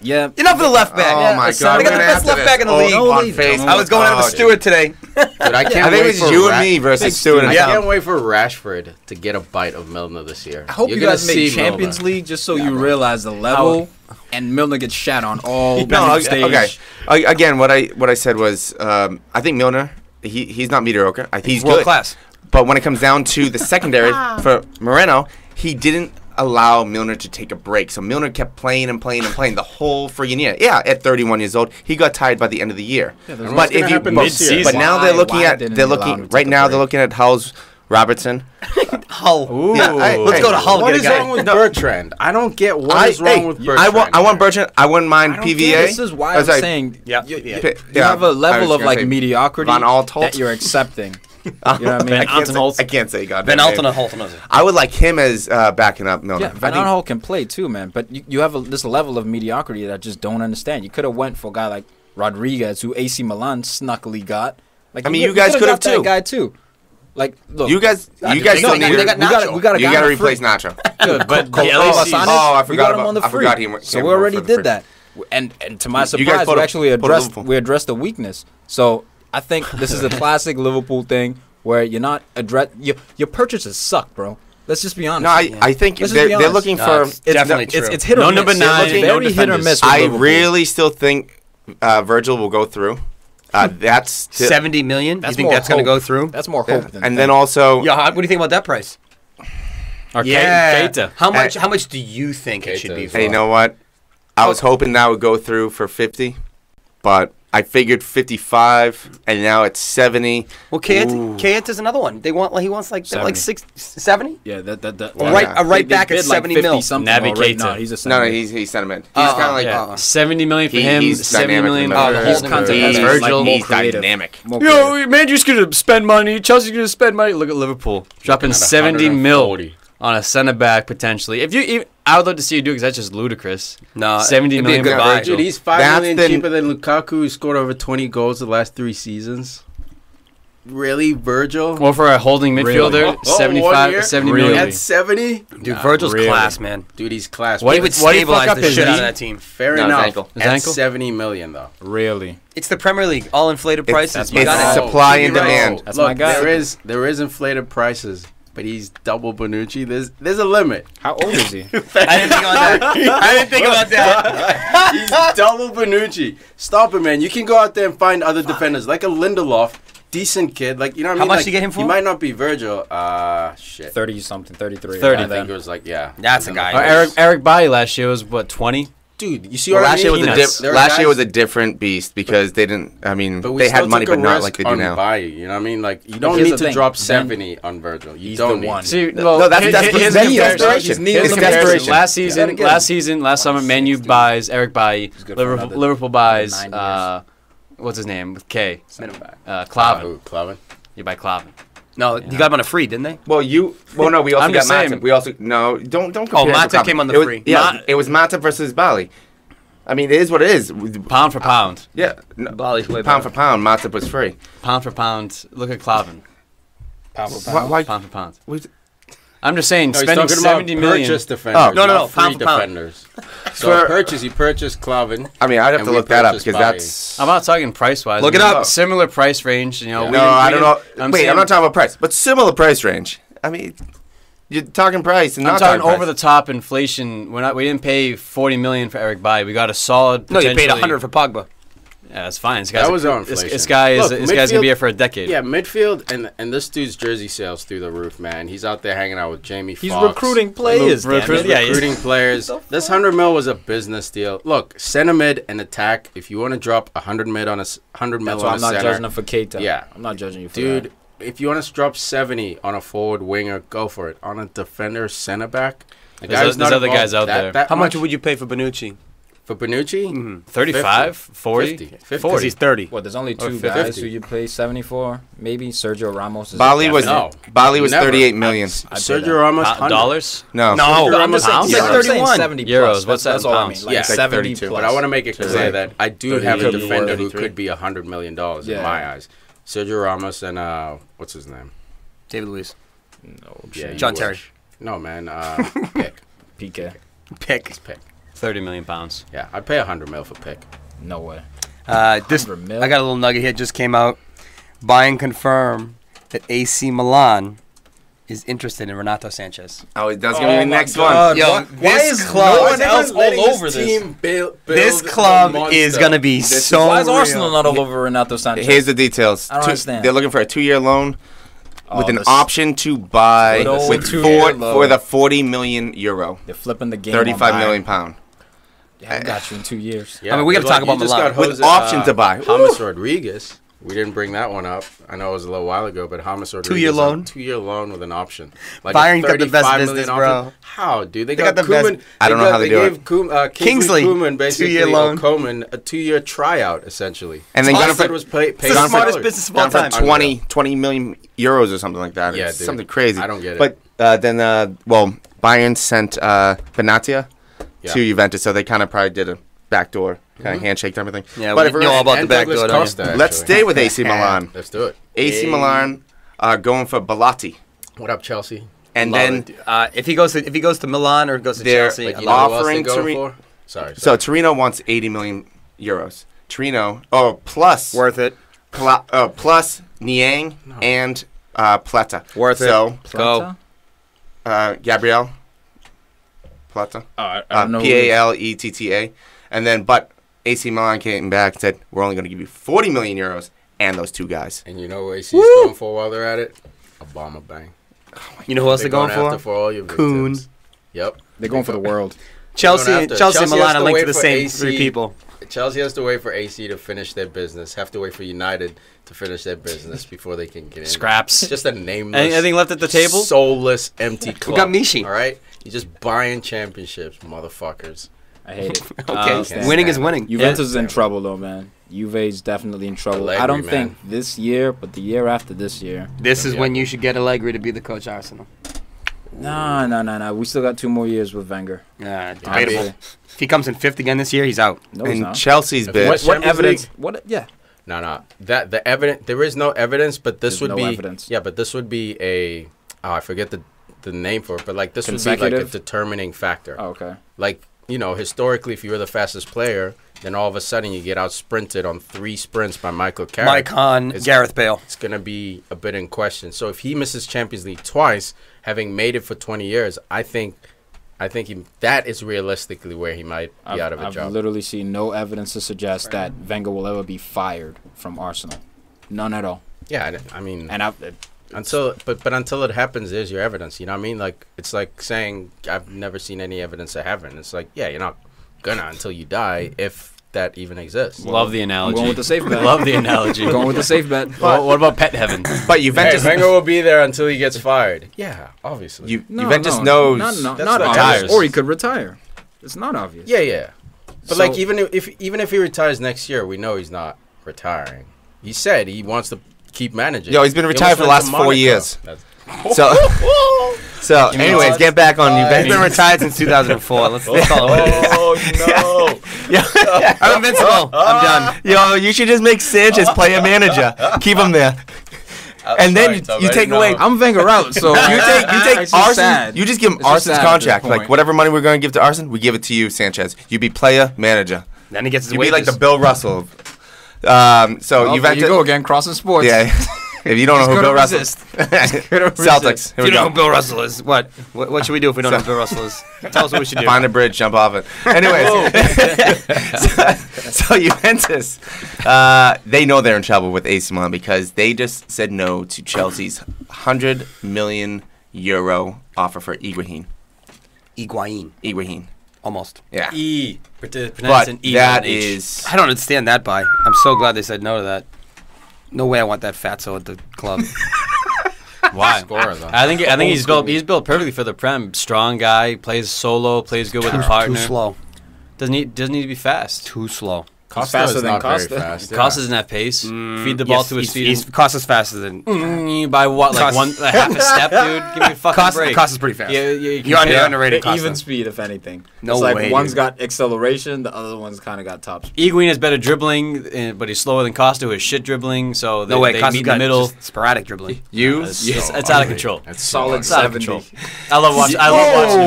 Yeah, Enough of the left back. Oh my They God, got the we're gonna best have left back in the this league. all on league. face. I was going out of Oh, a Stewart today. Dude, I can't I think wait it's for you Ra- and me versus Big Stu and I Tom. can't wait for Rashford to get a bite of Milner this year. I hope You're you gonna guys make see Champions Milner. League just so you realize the level, and Milner gets shat on all No, stage. okay. Again, what I said was, I think Milner, he's not mediocre. I think he's World good. class. But when it comes down to the secondary for Moreno, he didn't allow Milner to take a break. So Milner kept playing and playing and playing the whole friggin' year. Yeah, at 31 years old, he got tired by the end of the year. there's what's but gonna if you happen but, this year? but now they're looking Why at didn't they allow him to right take a now break? they're looking at Hull's Robertson. Hull. Ooh. Yeah, Let's go to Hull. What Get a is guy. wrong with Bertrand? I don't get what is wrong with Bertrand. I want Bertrand. I wouldn't mind I don't PVA. get This is why Oh, I'm sorry. saying Yeah, you, yeah. you Yeah, have a I was level of gonna like say mediocrity Van Aanholt. that you're accepting. You know what I mean? I can't say- Holt. I can't say God. Ben Alton and Holton. I would like him as backing up Milner. Yeah, Van Aanholt can play too, man. But you have this level of mediocrity that I just don't understand. You could have went for a guy like Rodriguez, who AC Milan snuckily got. Like, I mean, you guys could have got that too. guy too. Like, look, You guys No, still they need. got we got Nacho. we got a You guy got to on the free. replace Nacho. Good, but Yeah, Cole LAC. Basanis, Oh, I we forgot got him about- on the I free. forgot he went- So came we over already for the did free. that. And to my You guys surprise, put we a- actually put a Liverpool. addressed the weakness. So I think this is a classic Liverpool thing where you're not your purchases suck, bro. Let's just be honest. No, I think Let's just they're be honest. looking No, for. it's definitely true. It's hit or No miss. number They're nine, looking no very hit or defenders. miss. with I Liverpool. really still think Virgil will go through. That's 70 million. That's You think more that's going to hope. go through? That's more yeah. hope than And faith. then also, Yeah. What do you think about that price? Or Yeah. Keita. How much do you think it should be Keita. for? hey, you know what? I was hoping that would go through for 50, but I figured 55, and now it's 70. Well, Keita's another one. He wants like 70. Yeah, that A right- a right they back at bid like 70 50 mil. something Naby already. Keita. No, he's a No, center. he's sentiment. He's kind of like Yeah, 70 million for him. he's 70 dynamic million in for the Oh, His Holden. content He's is Virgil. like more He's creative. dynamic. More creative. man, just gonna spend money. Chelsea's gonna spend money. Look at Liverpool dropping 70 mil on a centre back potentially. I would love to see you do it because that's just ludicrous. No, 70 it'd be a million good for buy. Virgil. Dude, he's $5 That's million the- cheaper than Lukaku, who scored over 20 goals the last 3 seasons. Really, Virgil? Or for a holding midfielder, Oh, 75, 1 70 Really? million. At 70? Dude, Virgil's really. class, man. Dude, he's class. What He But would what did he fuck stabilize up the his shit out of knee? that team. fair No, his enough. ankle. His At ankle? 70 million, though. Really? It's the Premier League, all inflated prices. It's gotta- supply and You're right. demand. That's Look, my guy. there is inflated prices, but he's double Bonucci. There's a limit. How old is he? I didn't think about that. I didn't think about that. He's double Bonucci. Stop it, man. You can go out there and find other defenders like a Lindelof, decent kid. Like, you know what I How mean? much Like, you get him for? He might not be Virgil. Shit. 30 something, 33. 30. I think it was like, yeah. That's a guy. Eric Bailly last year was what, 20? Dude, you see Well, what I last mean? year was Peanuts. There are last year guys- was a different beast because they didn't. I mean, But we they had still money, took a but not risk like they do on now. Bailly, you know what I mean? Like, you don't here's need the to thing. drop Ben- 70 on Virgil. You He's don't the need one. to. See, No, that's his desperation. He's needing It's the desperation. Last Yeah, season, again. last summer, Man U buys Eric Bailly. good for another Liverpool buys 9 years. what's his name with K? Minimum back. Clavin. Who, Clavin? You buy Clavin. No, you got him on a free, didn't they? Well, no, we also I'm got just saying. Matip. We also don't compare. Matip it to came on the It was- free. Yeah, it was Matip versus Bali. I mean, it is what it is. Pound for pound. Yeah, no, Bali's way pound better. for pound, Matip was free. Pound for pound. Look at Clavin. Pound for Why? pound. why Pound for pound. wait, I'm just saying, No, he's spending talking 70 about million. purchase defenders. Oh, no, not pound free for pound. defenders. So he purchased Clavin. I mean, I'd have And to we look that up purchased because Bailly. that's. I'm not talking price wise. Look it up. Similar price range. You know. No, I don't know. Wait, saying, I'm not talking about price, but similar price range. I mean, you're talking price and I'm not talking price. over the top inflation. We didn't pay 40 million for Eric Bailly. We got a solid. No, you paid potentially- 100 for Pogba. Yeah, that's fine. This That guy's was our inflation. This guy is. Look, This guy's gonna midfield- be here for a decade. Yeah, midfield and this dude's jersey sales through the roof, man. He's out there hanging out with Jamie Foxx. He's recruiting players. Recruit- damn it. yeah, Recruiting players. This 100 mil was a business deal. Look, center mid and attack. If you want to drop 100 mil on a 100 mil That's why on I'm a not center, judging him for Keita. Yeah. I'm not judging you for dude. that. If you want to drop 70 on a forward winger, go for it. On a defender, center back. The There's guy's o- not there's other involved guys out that- there. that How much much would you pay for Bonucci? for Bonucci? 35, 40, 50. 'Cause he's 30. What? There's only Or two 50. guys who you pay 74. Maybe Sergio Ramos. Is Bali was No. Bali was Never. 38 million. I'd pay Sergio that. Ramos, 100. dollars. No, No, I'm just saying, pounds? yeah, Like I'm 31. 70 Euros, plus. what's that That's in all I pounds? mean. Like Yeah. 70 32. plus. But I want to make it clear Right. that I do 30, have a could be defender who 33. could be $100 million in Yeah. my eyes. Sergio Ramos and what's his name? David Luiz. No, Yeah, John you Terry. wish. No, man. Pick. PK. Pick. It's Pick. 30 million pounds. Yeah, I'd pay 100 mil for Pick. No way. This 100 mil? I got a little nugget here. Just came out. Bayern confirm that AC Milan is interested in Renato Sanchez. oh, that's gonna be the next God. one. Yo, Why this is club, no one else all over this? this club is gonna be so. Why is real. Arsenal not all over Renato Sanchez? Here's the details. I don't understand. They're looking for a 2-year loan with an this- option to buy Good old with 2-year loan. for the 40 million euro, They're flipping the game. 35 on million Bayern. pound, Yeah, I got you in 2 years. Yeah, I mean, we gotta look, talk about you just Milan. got with Jose, option to buy. James Rodriguez. We didn't bring that one up. I know it was a little while ago, but James Rodriguez. 2-year loan? 2-year loan with an option. Like Bayern a got the best 35 business, million bro. option. How, dude? They got got the best- Koeman. I don't know how they do it. Kingsley Kingsley, Koeman basically 2-year loan. Coman a 2-year tryout essentially. And then All gone he said for- was paid It's the smartest business of all Gone for time. 20 million euros or something like that. Yeah, It's dude. something crazy. I don't get it. But then, Bayern sent Benatia Yeah. to Juventus, so they kind of probably did a backdoor kind of handshake and everything. Yeah, but we if we're know all about the And back Douglas door. don't Costa, you? let's actually. stay with AC Milan. Let's do it. AC Milan going for Bellotti, What up, Chelsea? and Love then it. if he goes to Milan or goes to They're Chelsea, But I you love know it. who else they offering going Torino- for? Sorry. so Torino wants 80 million euros. Torino, plus Worth it. plus Niang and Plata. Worth it. So Go. Gabriel Plata. I don't know. Paletta, and then but AC Milan came back and said we're only going to give you 40 million euros and those two guys. And you know what AC is going for while they're at it? A bomber bang. You know who else they're going after for? all your GOON. victims. Yep. They're going for the world. Chelsea, They're going after- Chelsea and Chelsea Milan has are to linked wait to the for same AC. 3 people. Chelsea has to wait for AC to finish their business. Have to wait for United to finish their business before they can get in. Scraps. Just a nameless, Anything left at the table? soulless, empty club. got Mishi. All right, you're just buying championships, motherfuckers. I hate it. Okay, can't winning stand is it. winning. Juventus is in trouble though, man. Juve's definitely in trouble. I Allegri, don't man. think this year, but the year after this year. This is Yeah. when you should get Allegri to be the coach of Arsenal. No. We still got 2 more years with Wenger. Yeah, debatable. Honestly. If he comes in 5th again this year, he's out. No, he's And not. Chelsea's If bid. West- What Champions evidence? League? What? Yeah. No. That the evidence. There is no evidence, but this There's would no be evidence. Yeah, but this would be a. Oh, I forget the name for it, but like this would be like a Consecutive? determining factor. Oh, okay. Like, historically, if you were the fastest player, then all of a sudden you get out sprinted on 3 sprints by Michael Carrick. Mike Hahn, It's- Gareth Bale. It's going to be a bit in question. So if he misses Champions League twice, having made it for 20 years, I think that is realistically where he might be out of a I've job. literally seen no evidence to suggest that Wenger will ever be fired from Arsenal. None at all. Yeah, I mean, And until it happens, there's your evidence. You know what I mean? Like, it's like saying I've never seen any evidence of heaven. It's like, yeah, you're not gonna until you die, if that even exists. Love the I'm analogy. going with the safe bet. Love the analogy. going with the safe bet. What about pet heaven? But Hey, Juventus, Wenger will be there until he gets fired. Yeah, obviously. Juventus knows. Not what obvious. retires. Or he could retire. It's not obvious. Yeah. But So- like, even if he retires next year, we know he's not retiring. He said he wants to keep managing. Yo, he's been He retired almost for the went last 4 to Monaco. years. That's- So anyways, get back on He's been Juventus. retired since 2004. Let's call it. Oh no! I'm invincible. I'm done. Yo, you should just make Sanchez player manager. Keep him there. And then you take away. I'm Wenger out, so You take it's just Arsene. sad. You just give him It's just Arsene's sad at this contract. Like point. whatever money we're going to give to Arsene, we give it to you, Sanchez. You be player, manager. Then he gets his You be like wages. the Bill Russell. So Well, you've there you go again, crossing sports. Yeah. If you don't know who Just Bill gotta Russell, resist. Celtics. Here If we you know go. who Bill Russell is, what should we do if we don't know who Bill Russell is? Tell us what we should do. Find a bridge, jump off it. Anyways, so Juventus, they know they're in trouble with AC Milan because they just said no to Chelsea's €100 million offer for Higuain. Higuain. Almost. Yeah. Pronounce But an E, that not an H. is. I don't understand that buy. I'm so glad they said no to that. No way I want that fatso at the club. Why? Scorer, though. I think he's built perfectly for the Prem. Strong guy, plays solo, plays good with a Too partner. slow. Doesn't need to be fast. Too slow. Costa faster is than not very Costa. fast. Costa doesn't have pace. Feed the ball to his feet. He's Costa's faster than By what? Like half a step, dude? Give me a fucking break. Costa's pretty fast. Yeah, You're underrated Costa. Even speed, if anything. No it's like way, one's dude. got acceleration, the other one's kind of got top speed. Higuain has better dribbling, but he's slower than Costa, who has shit dribbling. So they, No way, they Costa's meet in got the middle. just sporadic dribbling. It's out of control. That's Solid It's out of 70. control. I love watching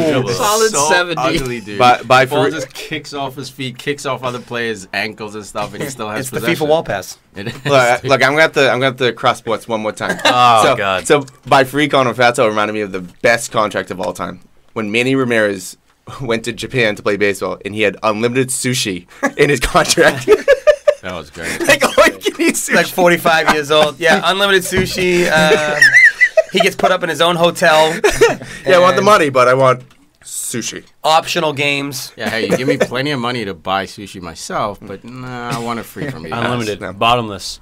him dribble. Solid so 70. ugly, dude. By Ball Farid- just kicks off his feet, kicks off other players' ankles and stuff, and he still has It's the possession. FIFA wall pass. It is. Look, I'm gonna have to cross sports one more time. Oh, God. So by Freak on Fatso reminded me of the best contract of all time. When Manny Ramirez went to Japan to play baseball and he had unlimited sushi in his contract. That was great. Like, all you can eat sushi. Like 45 years old. Yeah, unlimited sushi. He gets put up in his own hotel. Yeah, I want the and money, but I want sushi. Optional games. Yeah, hey, you give me plenty of money to buy sushi myself, but nah, I want it free from you. Unlimited, No. bottomless.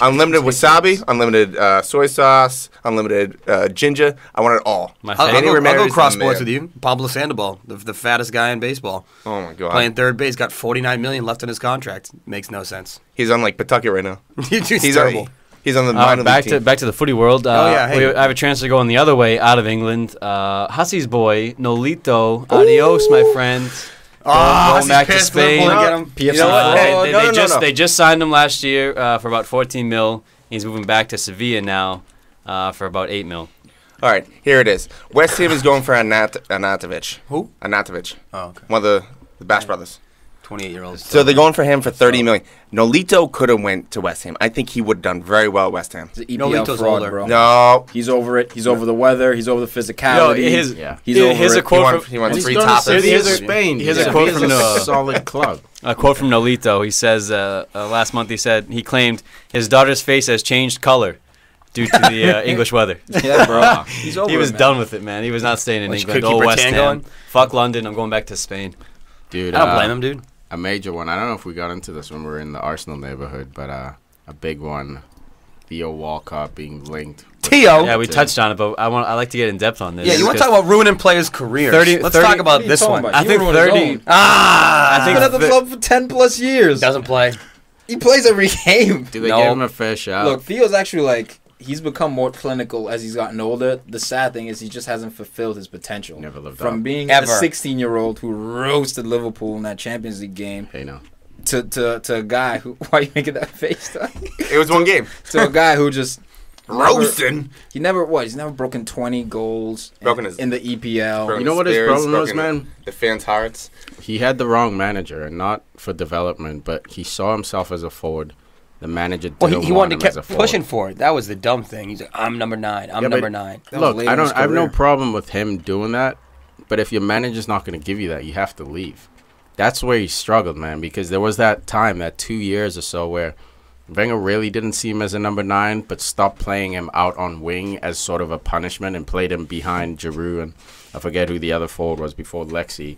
Unlimited wasabi, unlimited soy sauce, unlimited ginger. I want it all. My I'll favorite. go Ramirez cross and sports Mayo. with you. Pablo Sandoval, the fattest guy in baseball. Oh my god. Playing third base, got $49 million left in his contract. Makes no sense. He's on like Pawtucket right now. He's He's terrible. He's on the minor Back league team. to the footy world. yeah, hey. I have a transfer going the other way out of England. Hussey's boy Nolito. Adios, my friend. Going back to Spain. Liverpool to get him. PFC. You know what? Oh, no. They just signed him last year for about 14 mil. He's moving back to Sevilla now for about 8 mil. All right, here it is. West Ham is going for Anatovic. Who? Anatovic. Oh, okay. One of the Bash brothers. 28-year-old. So they're going for him for $30 million. Nolito could have went to West Ham. I think he would have done very well at West Ham. He's an No, EPL Lito's fraud, older. bro. No. He's over it. He's over the weather. He's over the physicality. He's over here's it. a quote He wants He's three going to toppers. Spain. Here's a Yeah, quote he's from a solid club. A quote from Nolito. He says, last month he said he claimed his daughter's face has changed color due to the English weather. Yeah, bro. He's over He was it, man. done with it, man. He was not staying in Well, you England. could keep West Rattan Ham. going. Fuck London. I'm going back to Spain. Dude, I don't blame him, dude. a major one. I don't know if we got into this when we were in the Arsenal neighborhood, but a big one. Theo Walcott being linked. Theo. Yeah, we touched on it, but I like to get in depth on this. Yeah, you want to talk about ruining players' careers? 30 Let's 30 talk about What are you this talking one. about? I He think ruined his 30. own. I He's think been at the club for 10 plus years. doesn't play. He plays every game. Do they No. give him a fair shot? Look, Theo's actually like he's become more clinical as he's gotten older. The sad thing is he just hasn't fulfilled his potential. Never lived From up. being Ever. a 16-year-old who roasted Liverpool in that Champions League game Hey, no. to a guy who why are you making that face? It was one game. To a guy who just Roasting. He's never broken 20 goals in the EPL. Broken You know what his spirits, problem was, broken man? The fans' hearts. He had the wrong manager, and not for development, but he saw himself as a forward. The manager didn't Well, he want wanted him to as a keep forward. pushing for it. That was the dumb thing. He's like, I'm number 9. I'm Yeah, but number 9. That was Look, late in his I have no career. problem with him doing that, but if your manager's not going to give you that, you have to leave. That's where he struggled, man, because there was that time, that 2 years or so, where Wenger really didn't see him as a number 9, but stopped playing him out on wing as sort of a punishment and played him behind Giroud, and I forget who the other forward was before Lexi.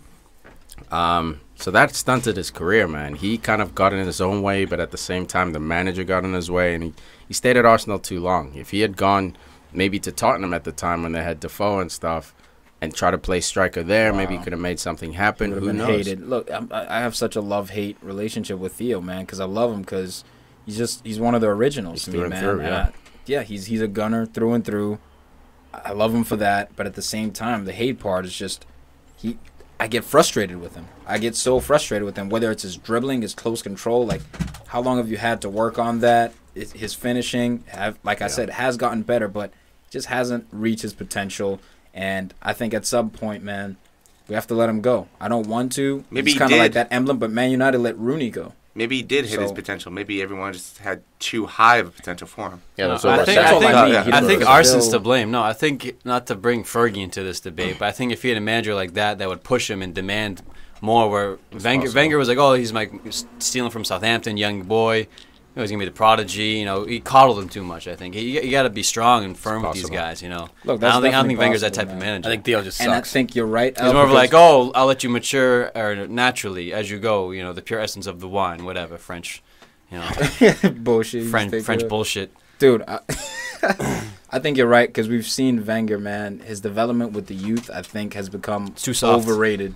So that stunted his career, man. He kind of got in his own way, but at the same time, the manager got in his way, and he stayed at Arsenal too long. If he had gone maybe to Tottenham at the time when they had Defoe and stuff, and try to play striker there, maybe he could have made something happen. Would Who have been knows? hated. Look, I have such a love-hate relationship with Theo, man, because I love him because he's one of the originals He's to me, through and man. through, yeah. Yeah, he's a gunner through and through. I love him for that, but at the same time, the hate part is just I get frustrated with him. I get so frustrated with him, whether it's his dribbling, his close control. Like, how long have you had to work on that? his finishing, like I said, has gotten better, but just hasn't reached his potential. And I think at some point, man, we have to let him go. I don't want to. Maybe he's kind of like that emblem, but Man United let Rooney go. Maybe he did hit his potential. Maybe everyone just had too high of a potential for him. Yeah, that's what I think Arsenal's to blame. No, I think not to bring Fergie into this debate, but I think if he had a manager like that would push him and demand more, where Wenger was like, oh, he's stealing from Southampton, young boy. He's going to be the prodigy. He coddled him too much, I think. You got to be strong and firm with these guys, Look, I don't think Wenger's that type of manager. I think Theo just sucks. And I think you're right. He's more of like, oh, I'll let you mature or naturally as you go, the pure essence of the wine, whatever, French, bullshit. French bullshit. Dude, I think you're right because we've seen Wenger, man. His development with the youth, I think, has become too soft. Overrated.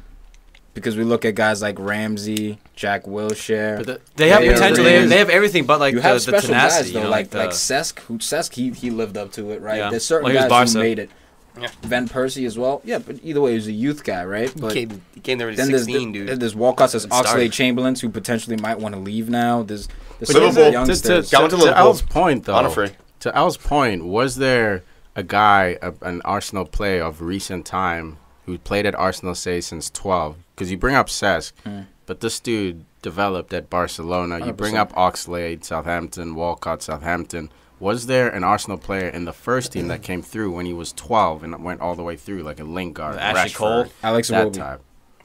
Because we look at guys like Ramsey, Jack Wilshere. But they have potential. They have everything, but you have the special tenacity. Guys, though, like Cesc. He lived up to it, right? Yeah. There's certain guys who made it. Yeah. Van Persie as well. Yeah, but either way, he was a youth guy, right? But he came there at 16, dude. There's Walcott, there's Oxlade-Chamberlain, who potentially might want to leave now. There's Liverpool. youngsters. To Al's point, though. Honestly. To Al's point, was there a guy, an Arsenal player of recent time, who played at Arsenal, say, since 12? Because you bring up Cesc, but this dude developed at Barcelona. 100%. You bring up Oxlade, Southampton, Walcott, Southampton. Was there an Arsenal player in the first team that came through when he was 12 and went all the way through, like a Lingard, Ashley Cole, Alex Iwobi?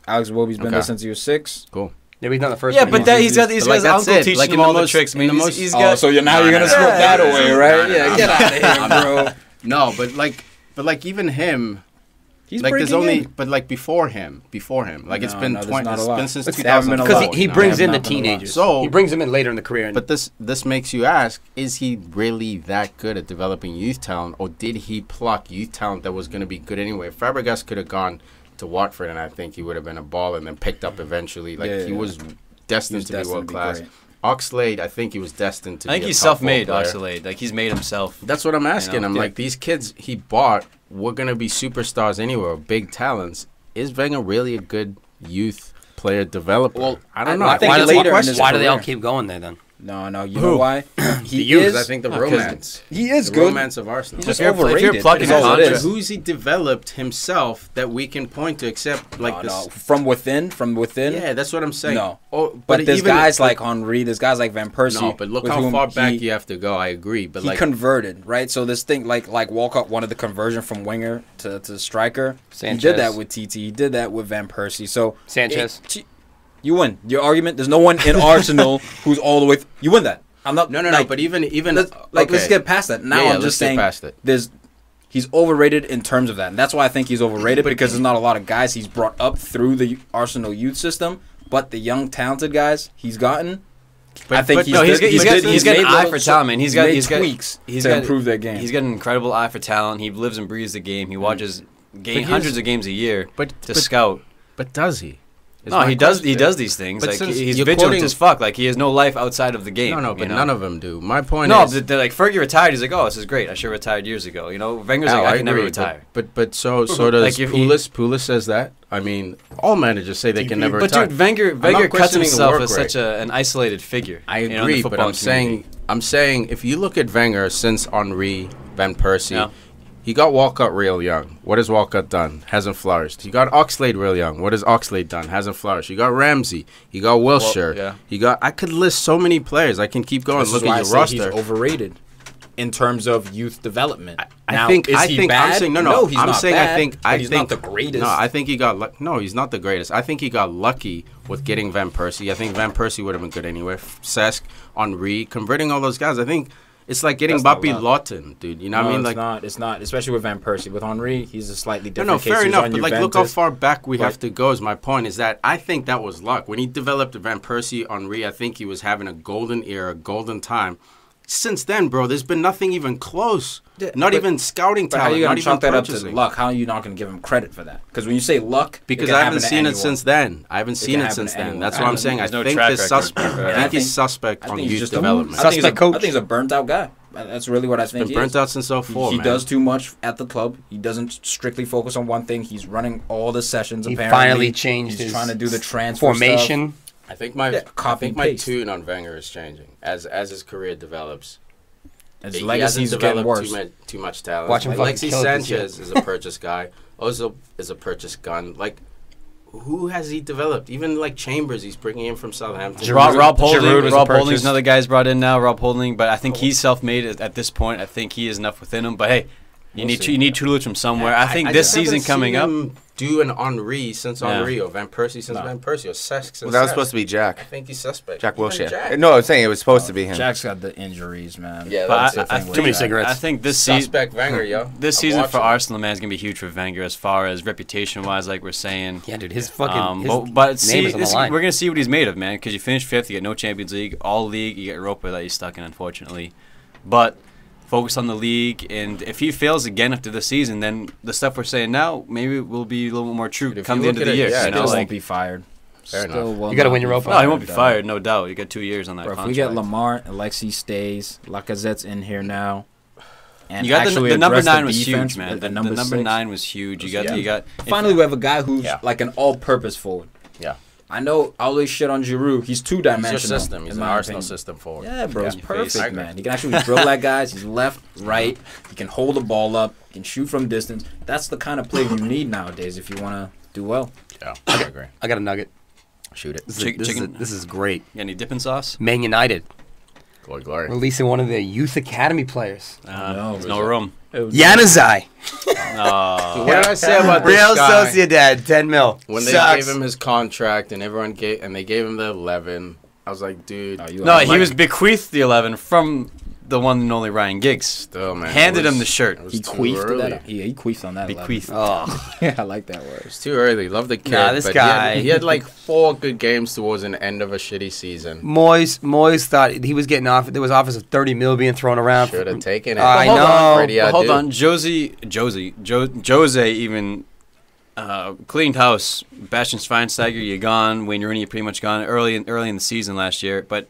Alex Iwobi's been there since he was 6. Cool. Yeah, he's not the first. Yeah, but he's got his uncle teaching him all the tricks. I mean, he's got. So now you're gonna strip that away, right? Yeah, get out of here, bro. No, but even him. He's there's only, but before him, it's been since 2000. Because he brings in the teenagers. So he brings them in later in the career. But this makes you ask: is he really that good at developing youth talent, or did he pluck youth talent that was going to be good anyway? Fabregas could have gone to Watford, and I think he would have been a baller, and then picked up eventually. He was destined to be world class. Oxlade, I think he was destined to be. I think he's self-made, Oxlade. Like he's made himself. That's what I'm asking. I'm like, these kids he bought were gonna be superstars anywhere, big talents. Is Wenger really a good youth player developer? Well, I don't know. Why do they all keep going there then? No. You know why? He is. I think the romance. He is the good. romance of Arsenal. He's just overrated. If you're plugging who's he developed himself that we can point to, except this from within? Yeah, that's what I'm saying. No, but there's guys like Henry. There's guys like Van Persie. No, but look how far back you have to go. I agree, but he converted, right? So this thing, like Walcott wanted the conversion from winger to striker. Sanchez. He did that with Titi. He did that with Van Persie. So Sanchez. You win your argument. There's no one in Arsenal who's all the way. You win that. I'm not. No. But even let's get past that. Now I'm just saying. Past it. He's overrated in terms of that, and that's why I think he's overrated because there's not a lot of guys he's brought up through the Arsenal youth system. But the young talented guys he's gotten, I think he's got an eye for talent, man. He's got tweaks to improve their game. He's got an incredible eye for talent. He lives and breathes the game. He watches hundreds of games a year to scout. But does he? No, he does. He does these things. Like he's vigilant as fuck. Like he has no life outside of the game. No, but none of them do. My point is, like Fergie retired. He's like, oh, this is great. I should have retired years ago. Wenger's like, I can never retire. But does Pulis? Pulis says that. I mean, all managers say they can never retire. But dude, Wenger cuts himself as such an isolated figure. I agree, but I'm saying if you look at Wenger since Henry, Van Persie. Yeah. He got Walcott real young. What has Walcott done? Hasn't flourished. He got Oxlade real young. What has Oxlade done? Hasn't flourished. You got Ramsey. You got Wilshere. I could list so many players. I can keep going. Look at your roster. He's overrated in terms of youth development. I think he's not bad. He's not the greatest. No, I think he got no, he's not the greatest. I think he got lucky with getting Van Persie. I think Van Persie would have been good anyway. Cesc, Henry, converting all those guys. I think it's like getting Bappy Lawton, dude. You know what I mean? It's not. Especially with Van Persie. With Henry, he's a slightly different case. Fair enough. But look how far back we have to go. Is my point is that I think that was luck when he developed Van Persie, Henry. I think he was having a golden era, a golden time. Since then, bro, there's been nothing even close. Not even scouting talent. How are you going to chalk that up to luck? How are you not going to give him credit for that? Because when you say luck, because I haven't seen it since then. That's what I'm saying. I think he's suspect on youth development. I think he's a burnt out guy. That's really what I think. He's been burnt out since 2004. He does too much at the club. He doesn't strictly focus on one thing. He's running all the sessions. He finally changed his trying to do the transfer formation. Stuff. I think my paste. tune on Wenger is changing as his career develops. His legacy's getting worse. Too much talent. Watch him fucking Alexis kill it this Sanchez is a purchase guy. Ozil is a purchase gun. Like, who has he developed? Even like Chambers, he's bringing in from Southampton. Rob Holding. Giroud was a Rob purchase. Holding's another guy's brought in now. Rob Holding, but I think he's self-made at this point. I think he has enough within him. But hey, you need tutelage from somewhere. I think this just season haven't coming seen up. him do an Henry since Henry, or Van Persie since Van Persie, or Cesc since Well, that was Cesc. supposed to be I Jack. think he's suspect. Jack Even Wilshere. Jack. No, I was saying it was supposed to be him. Jack's got the injuries, man. Yeah, But that's I the thing think- with Too many Jack. cigarettes. I think this season. Suspect Wenger, yo. This I'm season for watching. Arsenal, man, is gonna be huge for Wenger as far as reputation-wise, like we're saying. Yeah, dude, his fucking his but see, name is on the line. we're gonna see what he's made of, man. Because you finish fifth, you get no Champions League, all league, you get Europa that he's stuck in, unfortunately. But focus on the league, and if he fails again after the season, then the stuff we're saying now maybe will be a little bit more true Dude, if come you the end look of the at it, year. yeah, you know, Still like, won't be fired. Fair enough. Still will You gotta not win be Europa. no, he won't be dog. fired, no doubt. You got 2 years on that Bro, if contract. we get Lemar, Alexi stays, Lacazette's in here now. And You got actually the number address 9 was defense huge, man. with The number six. 9 was huge. You got Yeah. you got Finally, we have a guy who's Yeah. like an all-purpose forward. Yeah. I know all this shit on Giroud. He's two-dimensional. He's your system. He's in an my Arsenal opinion. system forward. Yeah, bro, he's Yeah. perfect, I agree. man. He can actually drill at guys. He's left, right. He can hold the ball up. He can shoot from distance. That's the kind of play you need nowadays if you want to do well. Yeah, I agree. I got a nugget. Shoot it. This is great. You got any dipping sauce? Man United Glory, glory. releasing one of their youth academy players, No, There's no room. Januzaj. Oh. What did I say about this Real guy? Sociedad, 10 mil. When they Sucks. gave him his contract and they gave him the 11, I was like, dude, No, he was bequeathed the 11 from the one and only Ryan Giggs. still, man. Handed it was- him the shirt. it was He too queefed early. that. He queefed on that. Bequeathed. Oh, Yeah, I like that word. It's too early. Love the kid. Nah, this but guy- He had like 4 good games towards an end of a shitty season. Moyes thought he was getting off. There was offers of 30 mil being thrown around. Should have taken it. I But hold know. on, Freddie, Well, I hold do. on, Jose even cleaned house. Bastian Schweinsteiger, you're gone. Wayne Rooney, you're pretty much gone early in the season last year. But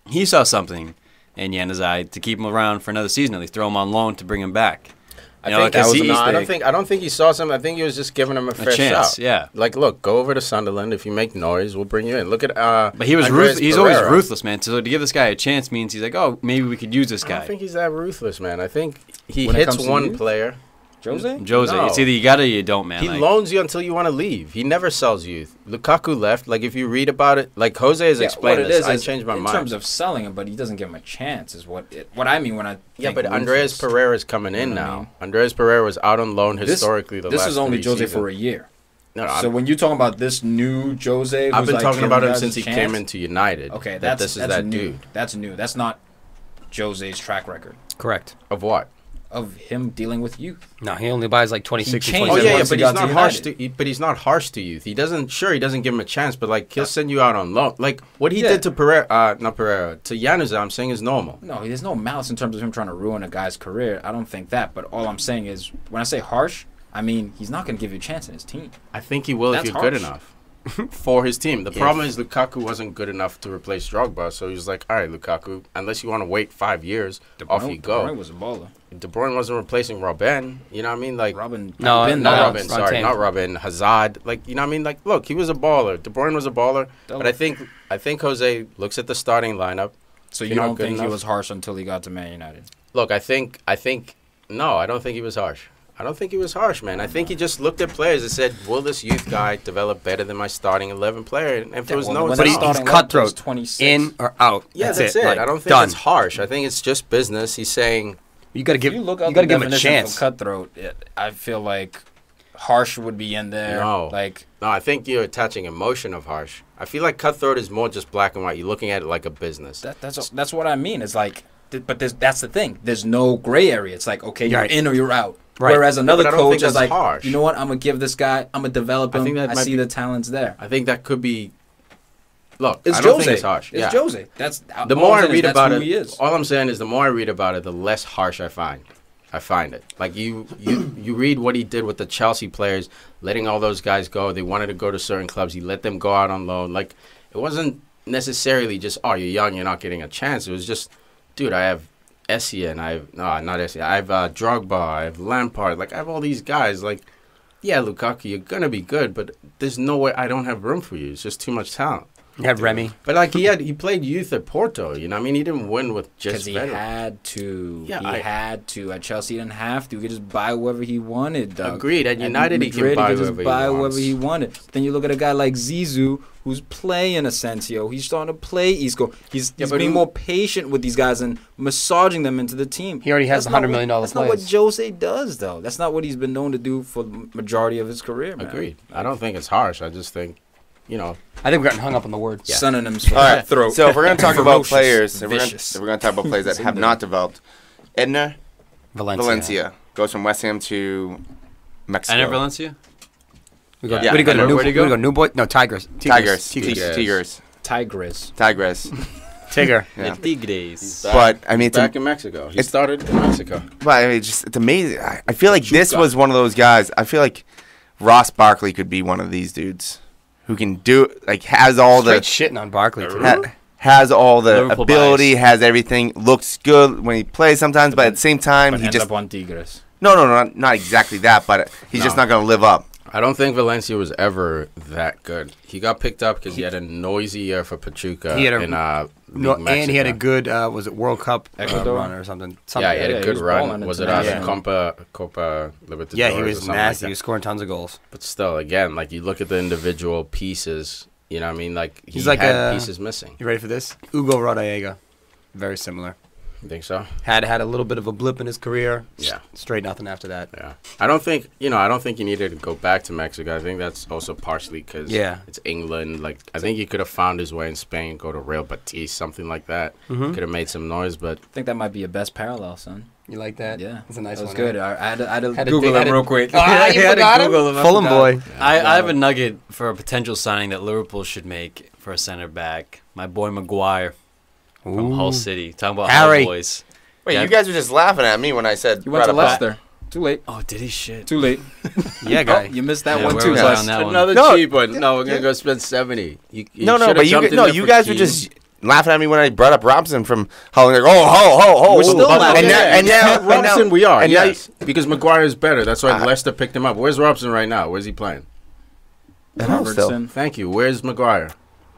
he saw something in Januzaj to keep him around for another season. At least throw him on loan to bring him back. I You know, think like, 'cause no, I mistake. don't think he saw something. I think he was just giving him a fair chance, shot. yeah. Like, look, go over to Sunderland. If you make noise, we'll bring you in. Look at But he was Andreas he's always Pereira. ruthless, man. So to give this guy a chance means he's like, oh, maybe we could use this I don't guy. think he's that ruthless, man. I think he When it hits comes to one youth? player. Jose? Jose, No. it's either you got it or you don't, man. He Like, loans you until you want to leave. He never sells youth. Lukaku left. Like, if you read about it, like Jose has explained this. I changed my in mind. terms of selling him, but he doesn't give him a chance. Is what I mean when I Yeah, think but Andreas ruthless. Pereira's coming in You know what I now. mean? Andreas Pereira was out on loan historically the This last is only 3 Jose seasons. for a year. No, So when you talking about this new Jose, I've who's been like talking giving about him guys since a he chance, came into United. Okay, that that's this is that's that new. dude. That's new. That's not Jose's track record correct. Of what? of him dealing with youth. No, he only buys like 26 He and changed Oh 27. yeah, yeah, once but he he's got to not harsh United. but he's not harsh to youth. He doesn't give him a chance, but like he'll send you out on loan. Like what he Yeah. did to not Pereira, to Januzaj, I'm saying is normal. No, there's no malice in terms of him trying to ruin a guy's career. I don't think that. But all I'm saying is, when I say harsh, I mean he's not going to give you a chance in his team. I think he will That's if you're good harsh. enough for his team. The problem is Lukaku wasn't good enough to replace Drogba, so he was like, all right, Lukaku, unless you want to wait 5 years, off you go. De Bruyne was a baller. De Bruyne wasn't replacing Robin. You know what I mean? Like Robin. No, been no, there. not Robin. Ron Sorry, Tame. not Robin. Hazard. Like you know what I mean? Like look, he was a baller. De Bruyne was a baller. But I think Jose looks at the starting lineup. So If you you're not don't good think he enough- was harsh until he got to Man United? Look, I think no, I don't think he was harsh. I don't think he was harsh, man. I think he just looked at players and said, "Will this youth guy develop better than my starting 11 player?" And if there was no, when But that he's starting lineup was cutthroat. 26. In or out. yeah, that's it. Like, I don't think done. it's harsh. I think it's just business. He's saying, You got to If give. you You look got up to the give him a definition chance. of cutthroat, I feel like harsh would be in there. No. Like "No, I think you're attaching emotion of harsh." I feel like cutthroat is more just black and white. You're looking at it like a business. that's what I mean. It's like, but that's the thing. There's no gray area. It's like, okay, you're Right. in or you're out. Right. Whereas another but I don't coach think is that's like, harsh. you know what? I'm gonna give this guy. I'm gonna develop him. I think that I might see be- the talents there. I think that could be. Look, It's I don't Jose. think it's harsh. It's yeah. Jose. That's The all more I'm I saying is read that's about who it, he is. all I'm saying is the more I read about it, the less harsh I find. I find it. Like you read what he did with the Chelsea players, letting all those guys go. They wanted to go to certain clubs. He let them go out on loan. Like it wasn't necessarily just, oh, you're young, you're not getting a chance. It was just, dude, I have Essien, not Essien. I have Drogba, I have Lampard. Like I have all these guys. Like, yeah, Lukaku, you're gonna be good, but there's no way I don't have room for you. It's just too much talent. You had Remy. But like he played youth at Porto. You know, what I mean, he didn't win with just Because he veterans. had to. Yeah, he had to. At Chelsea, he didn't have to. He could just buy whoever he wanted, dog. Agreed. At United, he can buy just whoever buy he whoever wants. he wanted. Then you look at a guy like Zizou, who's playing Asensio. He's starting to play Isco. He's but being who- more patient with these guys and massaging them into the team. He already has That's not $100 million That's not what players. Jose does, though. That's not what he's been known to do for the majority of his career, man. Agreed. I don't think it's harsh. I just think, you know, I think we're getting hung up on the word. Synonyms for All right. throat. So if we're going to talk about Ferocious, players, if we're vicious. going to talk about players that have not developed, Edna Valencia goes from West Ham to Mexico. Enter Valencia? We go, Yeah. Where'd he go? Where'd he go? We go New Boy? No, Tigers. Tigers. Tigres. Tigers. Tigress. Tigger. Yeah. Tigres. But I mean, back in Mexico. He started in Mexico. but I mean, it's amazing. I feel like this was one of those guys. I feel like Ross Barkley could be one of these dudes who can do like has all Straight the shitting on Barkley. Too. has all the Liverpool ability, bias. has everything, looks good when he plays sometimes, but at the same time But he ends just up on Tigres. no, not exactly that, but he's just not going to live up. I don't think Valencia was ever that good. He got picked up because he had a noisy year for Pachuca He had a- in No, League and he had a Mexico. good was it World Cup Ecuador? run or something? Yeah, he had Yeah, a he good was run. balling Was it internationally. Copa Libertadores? Yeah, he or was something nasty. Like He was scoring tons of goals. But still, again, like you look at the individual pieces. You know what I mean? Like He's like had a- pieces missing. You ready for this? Hugo Rodallega. Very similar. You think so? Had a little bit of a blip in his career. Yeah. Straight nothing after that. Yeah. I don't think you needed to go back to Mexico. I think that's also partially because it's England. Like I think he could have found his way in Spain, go to Real Betis, something like that. Mm-hmm. Could have made some noise, but I think that might be your best parallel, son. You like that? Yeah. That's a nice That was one. good. Right? I had to Had to Google dig- had him to- real quick. Oh, you I had to forgot him? Google him. I Fulham forgot. boy. I have a nugget for a potential signing that Liverpool should make for a center back. My boy Maguire from Hull City. Talking about Harry. Hull boys. Wait, Yeah. you guys were just laughing at me when I said You went to brought up Leicester. Too late. Oh, did he shit? Too late. Yeah, guy. You missed that Yeah, one where too. was I Gus. on that one? another No, cheap one. No, we're gonna go spend 70. You No, should've but jumped in there you for guys were Keane. just laughing at me when I brought up Robson from Hull. Like, oh, We're still laughing. and now Robson, we are. and now- Yes, because Maguire is better. That's why Leicester picked him up. Where's Robson right now? Where's he playing? Robertson. Thank you. Where's Maguire?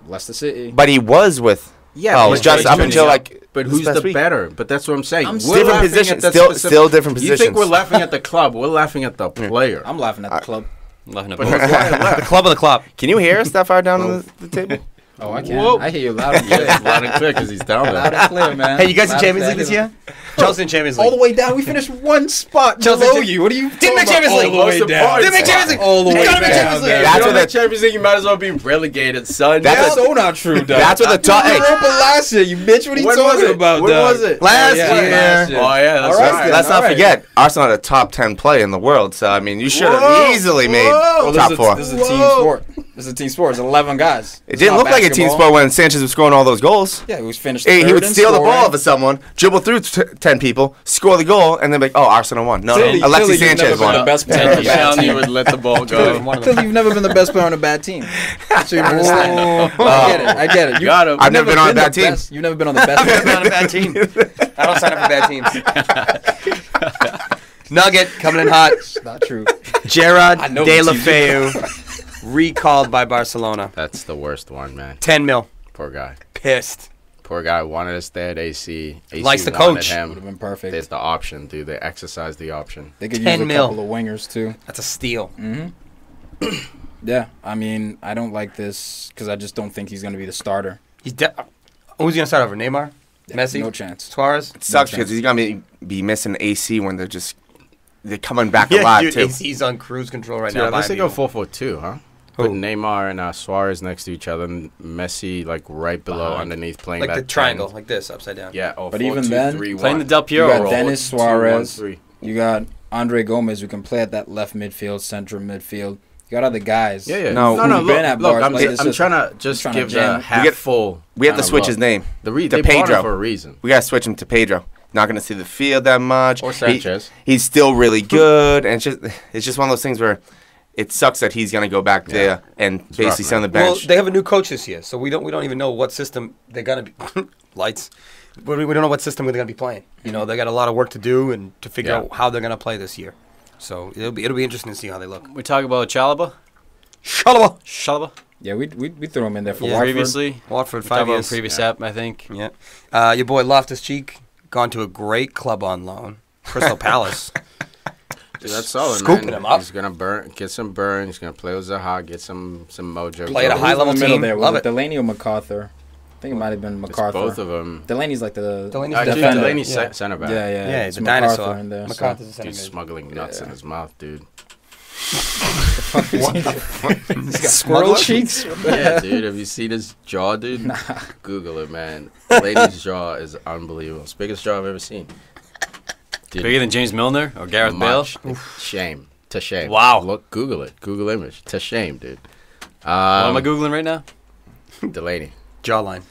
Leicester City. But he was with. Yeah, Oh, it was just up until like. But this who's past the week. better? But that's what I'm saying. I'm We're still- Different laughing at positions. that Still specific- different You think we're positions. laughing at the club? We're laughing at the player. I'm laughing at the club. Laughing at But both. Maguire The left. club of the club. Can you hear us that far down on the table? Oh, I can. Whoa. I hear you loud and clear. Yes, loud and clear because he's down Loud there. and clear, man. Hey, you guys in Loud and Champions clear. League this year? Chelsea in Champions League. All the way down. We finished one spot Chelsea below did- you. What are you Didn't make talking Champions about? League. All the way down. Didn't make Champions League. All the way Gotta make down. Champions League. there. That's If what you're in the- Champions League, you might as well be relegated, son. That's That's so not true, dog. That's what the top. You Hey, were Europa last year, you bitch. What are you When talking was it? about, When dog? was it? Last Yeah, year. last year. Oh yeah, that's All right, right. let's not all right. forget, Arsenal had a top 10 play in the world. So I mean, you should Whoa, have easily made whoa. top four. This is a team sport. This is a team sport. It's 11 guys. It didn't look like a team sport when Sanchez was scoring all those goals. Yeah, he was finished. He third would in steal the scoring. ball off of someone, dribble through 10 people, score the goal, and then be like, oh, Arsenal won. No, Clearly- Alexis clearly you've Sanchez never been the won. best player on a Tiki bad Shelny team. would let the ball go. Clearly, you've never been the best player on a bad team. So you understand. I get it. Got him. I've never been on a bad team. You've never been on the best. I'm not a bad team. I don't sign up for bad teams. Nugget coming in hot. Not true. Gerard I know De La what team Feu recalled by Barcelona. That's the worst one, man. 10 mil. Poor guy. Pissed. Poor guy wanted to stay at AC. AC Likes the wanted coach. him. Would have been perfect. There's the option, dude. They exercise the option. They could 10 use a mil. couple of wingers too. That's a steal. Yeah, I mean, I don't like this because I just don't think he's going to be the starter. Who's he gonna start over? Neymar, Messi, No chance. Suarez. It sucks No because chance. he's going to be missing AC when they're coming back alive, dude, too. he's on cruise control right Dude, now. unless they buying go people. 4-4-2, huh? Who? Put Neymar and Suarez next to each other, and Messi like right below, Behind. underneath, playing like that the triangle, 10. like this, upside down. Yeah. Oh, But even then, 4-2-3-1. Playing the Del You Piero got role. Dennis 4-2-1-3. Suarez. You got Andre Gomez, who can play at that left midfield, central midfield. You got other guys. Yeah. No, no. who've been at Look, bars I'm, like this I'm is- trying to just trying to give jam. the We half get- full. We have to kinda switch look. his name. They to bought him Pedro. for a reason. We got to switch him to Pedro. Not going to see the field that much. Or Sanchez. He's still really good. And it's just one of those things where it sucks that he's going to go back there and basically rough, sit on the Well, bench. they have a new coach this year, so we don't even know what system they're gonna be. Lights. We don't know what system they're gonna be playing. You know, they got a lot of work to do and to figure Yeah. out how they're gonna play this year. So it'll be interesting to see how they look. We talk about Chalaba. Shalaba. Chalaba. Yeah, we threw him in there for Yeah. Watford. Previously, Watford, we 5 talked about years. previous app, I think. Yeah. Your boy Loftus-Cheek gone to a great club on loan, Crystal Palace. Dude, that's solid, Scooping man. him up. He's gonna get some burn. He's gonna play with Zaha, get some mojo. Play at a Who's high in level the middle team. there? Love Was it. Delaney or MacArthur? I think it might have been It's MacArthur. both of them. Delaney's like the Delaney's Actually, defender. Delaney's Yeah. center back. yeah. Yeah, it's the MacArthur dinosaur. in there. MacArthur's a center Dude mid. smuggling nuts in his mouth, dude. Squirrel cheeks. Yeah, dude. Have you seen his jaw, dude? Google it, man. Lady's jaw is unbelievable. It's the biggest jaw I've ever seen. Dude, Bigger than James Milner or Gareth Bale? much. Shame. To shame. Wow. Look, Google it. Google image. To shame, dude. What am I Googling right now? Delaney. Jawline.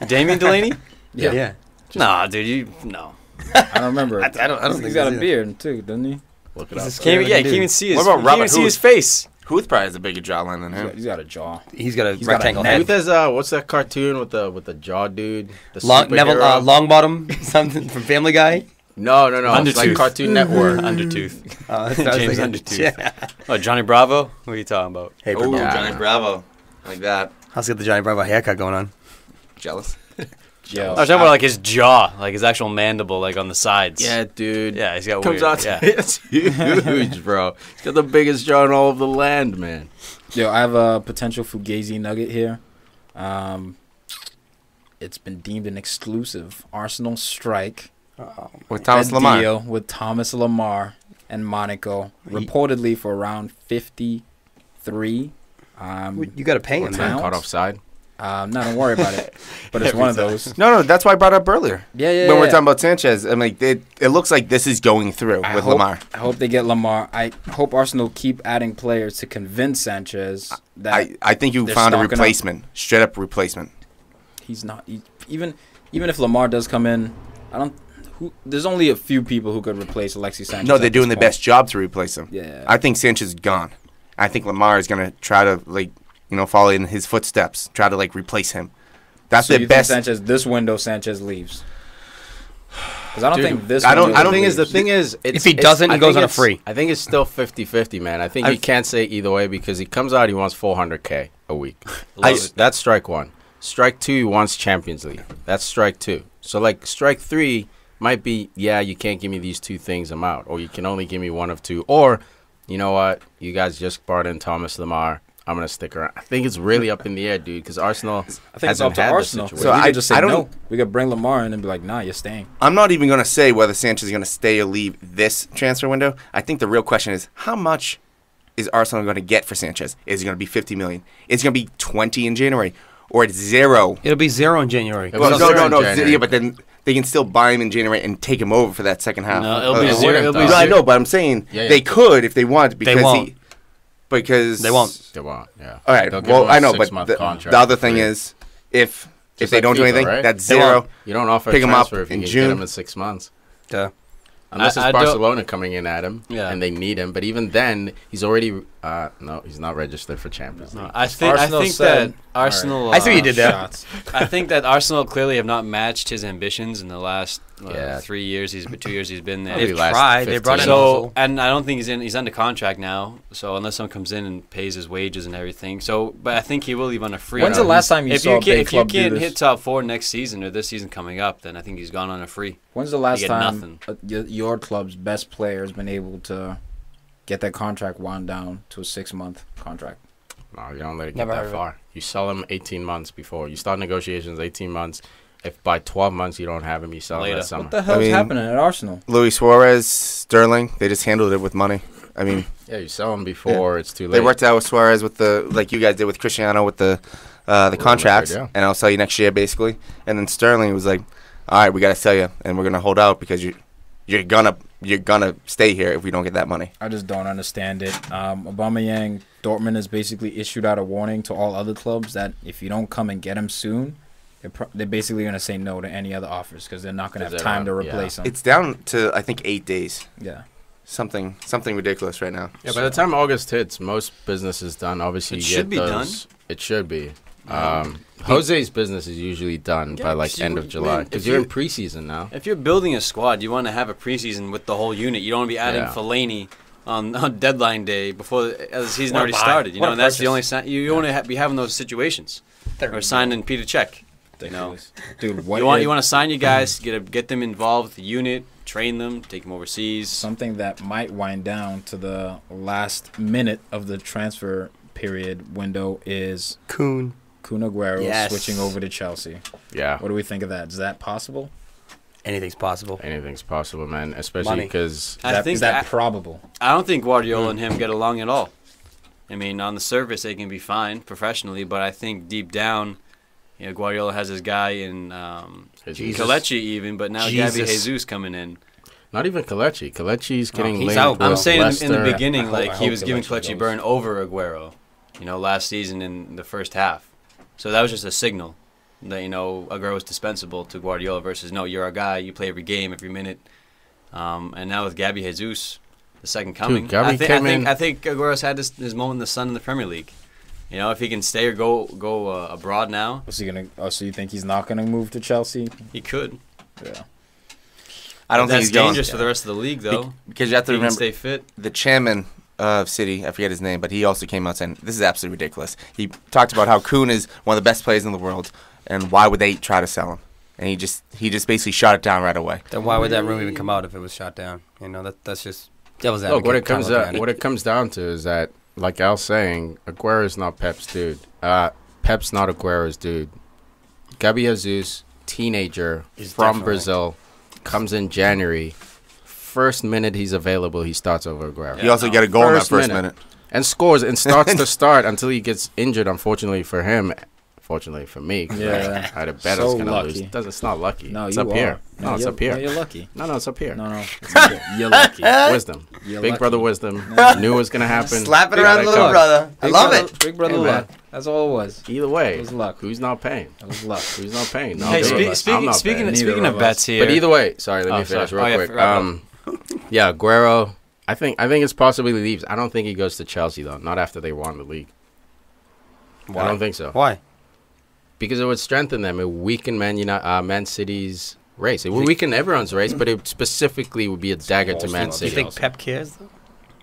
Damien Delaney? Yeah. Nah, dude, no. I don't remember. I don't He's think got a either. beard too, doesn't he? Look it up. Can't even see his. What about you can't Robert even see Huth? his face. Huth probably has a bigger jawline than him. He's got a jaw. He's got a He's got a rectangle neck. head. Who does what's that cartoon with the jaw dude? The Neville superhero? Longbottom, something from Family Guy. No. It's like Undertooth. Cartoon Network. Undertooth. That's what I was James thinking. Undertooth. Yeah. Oh, Johnny Bravo? What are you talking about? Hey, Oh, Yeah. Johnny Bravo. Like that. how's got the Johnny Bravo haircut going on? Jealous. Yo, I was talking about like his jaw, like his actual mandible, like on the sides. Yeah, dude. Yeah, he's got Comes weird. out. Yeah. It's huge, bro. He's got the biggest jaw in all of the land, man. Yo, I have a potential Fugazi nugget here. It's been deemed an exclusive Arsenal strike. With Thomas A Lemar. deal with Thomas Lemar and Monaco, reportedly for around 53. You got to pay him, What's man. that? Caught offside. No, don't worry about it. But it's one of those. No, that's why I brought it up earlier. Yeah. When we're talking about Sanchez, I mean, it looks like this is going through with Lemar. I hope they get Lemar. I hope Arsenal keep adding players to convince Sanchez that I think you they're found a stocking up. replacement, straight up replacement. he's not. Even if Lemar does come in, there's only a few people who could replace Alexis Sanchez. No, they're at doing this the point. best job to replace him. Yeah. I think Sanchez is gone. I think Lemar is going to try to follow in his footsteps, try to replace him. That's So the you best. think this window Sanchez leaves? Because I don't Dude, think this. I don't- window I don't The leaves. thing is, If he doesn't, I he goes think on a it's- free. I think it's still 50-50, man. I think you can't say either way because he comes out, he wants 400K a week. That's strike one. Strike two, he wants Champions League. That's strike two. So strike three might be, you can't give me these two things, I'm out, or you can only give me one of two, or you know what, you guys just brought in Thomas Lemar. I'm gonna stick around. I think it's really up in the air, dude, because Arsenal I think it's hasn't up to had this Arsenal. situation. So So we could just say I don't- no. We could bring Lemar in and be like, nah, you're staying. I'm not even going to say whether Sanchez is going to stay or leave this transfer window. I think the real question is how much is Arsenal going to get for Sanchez? Is it going to be 50 million? Is it going to be 20 in January? Or it's zero? It'll be 0 in January. Well, Well, zero in no. January. Yeah, but then they can still buy him in January and take him over for that second half. No, it'll be Uh, zero. It'll be No, I zero. know, but I'm saying Yeah, yeah. they could if they want because won't. because They won't. They won't, yeah. All right. They'll give Well, him a I know, but 6-month the contract other for thing free. is if Just they like don't do FIFA, anything, right? that's They won't. zero. You don't offer Pick a him up transfer if you in can June. get him in 6 months. Duh. Unless I it's don't- Barcelona coming in at him Yeah. and they need him. But even then, he's already no, he's not registered for Champions League. I think Arsenal that said- Arsenal. I see what you did there. Shots. I think that Arsenal clearly have not matched his ambitions in the last Yeah. 3 years. 2 years he's been there. Maybe They've last tried. They brought in 15. also. So, and I don't think he's under contract now. So unless someone comes in and pays his wages and everything. So, but I think he will leave on a free. When's the last time you if saw you a big if you club do can't this? hit top 4 next season or this season coming up, then I think he's gone on a free. When's the last get time nothing. your club's best player has been able to get that contract wound down to a 6-month contract? No, you don't let it get Never heard that of it. far. You sell him 18 months before. You start negotiations 18 months. If by 12 months you don't have him, you sell him Later. that summer. What the hell's mean- happening at Arsenal? Luis Suarez, Sterling, they just handled it with money. I mean, Yeah, you sell him before it's too late. they worked out with Suarez with like you guys did with Cristiano with the contracts, yeah. and I'll sell you next year basically. And then Sterling was like, "All right, we got to sell you, and we're gonna hold out because you're gonna stay here if we don't get that money." I just don't understand it. Aubameyang, Dortmund has basically issued out a warning to all other clubs that if you don't come and get him soon, they're basically going to say no to any other offers because they're not going to have 'Cause time to they're, yeah. replace him. It's down to I think 8 days, Yeah. something ridiculous right now. Yeah, by the time August hits, most business is done. Obviously, It you should get be those. It should be. Jose's business is usually done by end of July man, because if you're you- in preseason now. If you're building a squad, you want to have a preseason with the whole unit. You don't want to be adding Yeah. Fellaini on deadline day before the season What a already buy. started. You What know, a and that's the purchase. only you want to be having those situations. Or signing Peter Cech. You know, Dude, what you want to sign your guys, get them involved with the unit, train them, take them overseas. something that might wind down to the last minute of the transfer period window is Coon. Kun Aguero Yes. switching over to Chelsea. Yeah. What do we think of that? Is that possible? Anything's possible. Anything's possible, man. Especially Money. because Is that probable? I don't think Guardiola and him get along at all. I mean, on the surface they can be fine professionally, but I think deep down, you know, Guardiola has his guy in Kelechi even, but now Jesus. Gabby Jesus coming in. not even Kelechi. Kelechi's getting he's linked out, with bro. I'm saying in Leicester. the beginning, I like hope he was giving Kelechi Kelechi goes. burn over Aguero, you know, last season in the first half. So that was just a signal that, you know, Aguero was dispensable to Guardiola versus no, you're our guy, you play every game, every minute. And now with Gabby Jesus, the second coming, Gabby came in- I think Aguero's had his moment in the sun in the Premier League. You know, if he can stay or go abroad now, Was he gonna? Oh, so you think he's not gonna move to Chelsea? he could. Yeah. I don't But think that's he's going. dangerous for the rest of the league, though. Because you have to He can remember, stay fit. the chairman of City, I forget his name, but he also came out saying, this is absolutely ridiculous. He talked about how Kuhn is one of the best players in the world, and why would they try to sell him? And he just basically shot it down right away. Then why would that room even come out if it was shot down? You know, that's just devil's advocate. Look, what it kinda comes looking at it. what it comes down to is that, like Al's saying, Aguero is not Pep's dude. Pep's not Aguero's dude. Gabi Jesus, teenager He's from definitely- Brazil, comes in January. First minute he's available, he starts over Aguero. He also got a goal in that First first minute. minute. And scores and starts to start until he gets injured, unfortunately for him. Fortunately for me. 'cause Yeah. I had a bet So I was going to lucky. lose. It's not lucky. No, it's you up are. here. No, it's you're- up here. No, you're lucky. No, it's up here. No, it's up here. You're lucky. Wisdom. You're Big lucky. brother wisdom. Knew it was going to happen. Slap it Big around, brother little luck. brother. I Big love brother- it. Big brother Hey, man. luck. That's all it was. Either way, It was luck. who's not paying? It was luck. Who's not paying? No, Hey, neither of us. I'm not speaking paying. Neither of of us. bets here. But either way, sorry, let me Oh, finish sorry. real Oh, yeah, quick. wrap it Yeah, Aguero. I think it's possibly leaves. I don't think he goes to Chelsea though. Not after they won the league. Why? I don't think so. Why? Because it would strengthen them. It would weaken Man City's race. It would weaken everyone's race, but it specifically would be a dagger to Man Do you City. think Pep cares, though?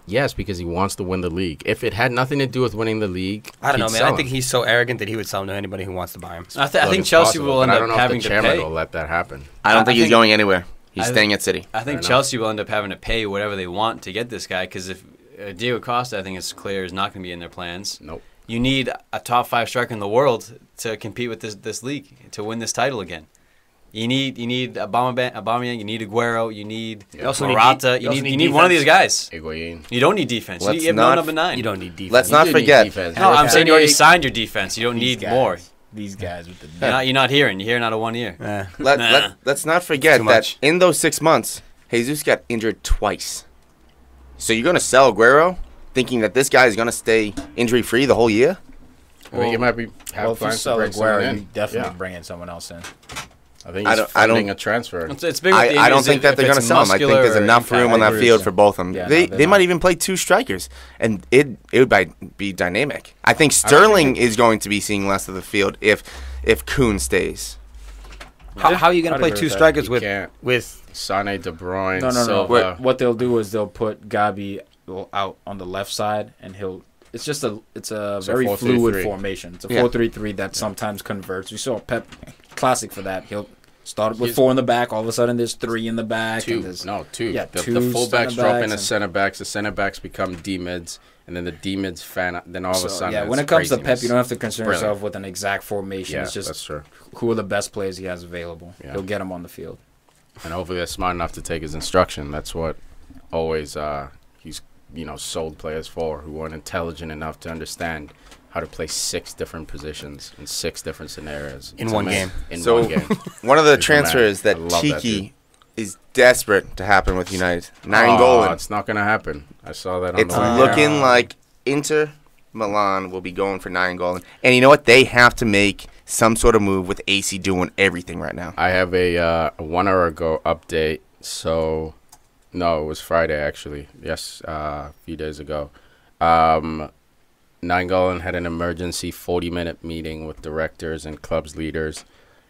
Yes, because he wants to win the league. If it had nothing to do with winning the league, I don't know, he'd man. sell I think him. he's so arrogant that he would sell him to anybody who wants to buy him. I Look, think it's Chelsea possible, will end but I up don't know if having the to chairman pay. will let that happen. I don't I think he's think- going anywhere. He's I- staying at City. I think Fair enough. Chelsea will end up having to pay whatever they want to get this guy because if Diego Costa, I think it's clear, is not going to be in their plans. Nope. You need a top 5 striker in the world to compete with this league to win this title again. You need Aubameyang, you need Aguero, you need also need Morata, de- you also you need need one of these guys. Higuain. You don't need defense. Let's You have no not- number 9. You don't need defense. Let's You not do need forget. defense. No, I'm saying you already Hey, signed your defense. You don't These need guys. more. These guys with the You're not hearing. You're hearing out of one ear. Let's not forget Too that much. in those 6 months, Jesus got injured twice. So you're going to sell Aguero thinking that this guy is going to stay injury-free the whole year? I think it might be Well, if you plans to sell bring someone Aguero, in. you definitely Yeah. bring in someone else in. I think I he's don't- I don't- funding a transfer. It's big with the I don't injuries think that if they're going to it's sell him. I think muscular there's or enough room on I that agree field with for you. both of them. Yeah, they no, they might not. even play 2 strikers, and it would be dynamic. I think Sterling is going to be seeing less of the field if Kuhn stays. How are you going I'd to play agree 2 with that. strikers You with can't. with? Sane, De Bruyne, No. Silva. What they'll do is they'll put Gabi out on the left side, and it's a very 4-3-3. fluid formation. It's a Yeah. 4-3-3 that sometimes converts. We saw Pep classic for that. He'll start with 4 in the back. All of a sudden, there's 3 in the back. Two. And there's, Two. Yeah, the 2 fullbacks center drop in backs as center backs. The center backs become D mids, and then the D mids fan. Then all of a sudden, yeah, it's when it comes to Pep, craziness. you don't have to concern Brilliant. yourself with an exact formation. Yeah, It's just that's true. who are the best players he has available. Yeah. He'll get them on the field. And hopefully they're smart enough to take his instruction. That's what always he's sold players for, who weren't intelligent enough to understand how to play 6 different positions in 6 different scenarios. In It's one amazing. game. In So- one game. One of the He's a transfers man. that I love that Tiki is desperate to happen with United. 9 goals. It's not going to happen. I saw that on It's the way. looking like Inter Milan will be going for 9 goals. And you know what? They have to make some sort of move with AC doing everything right now. I have a 1 hour ago update. So, no, it was Friday actually. Yes, a few days ago. Nainggolan had an emergency 40-minute meeting with directors and clubs leaders,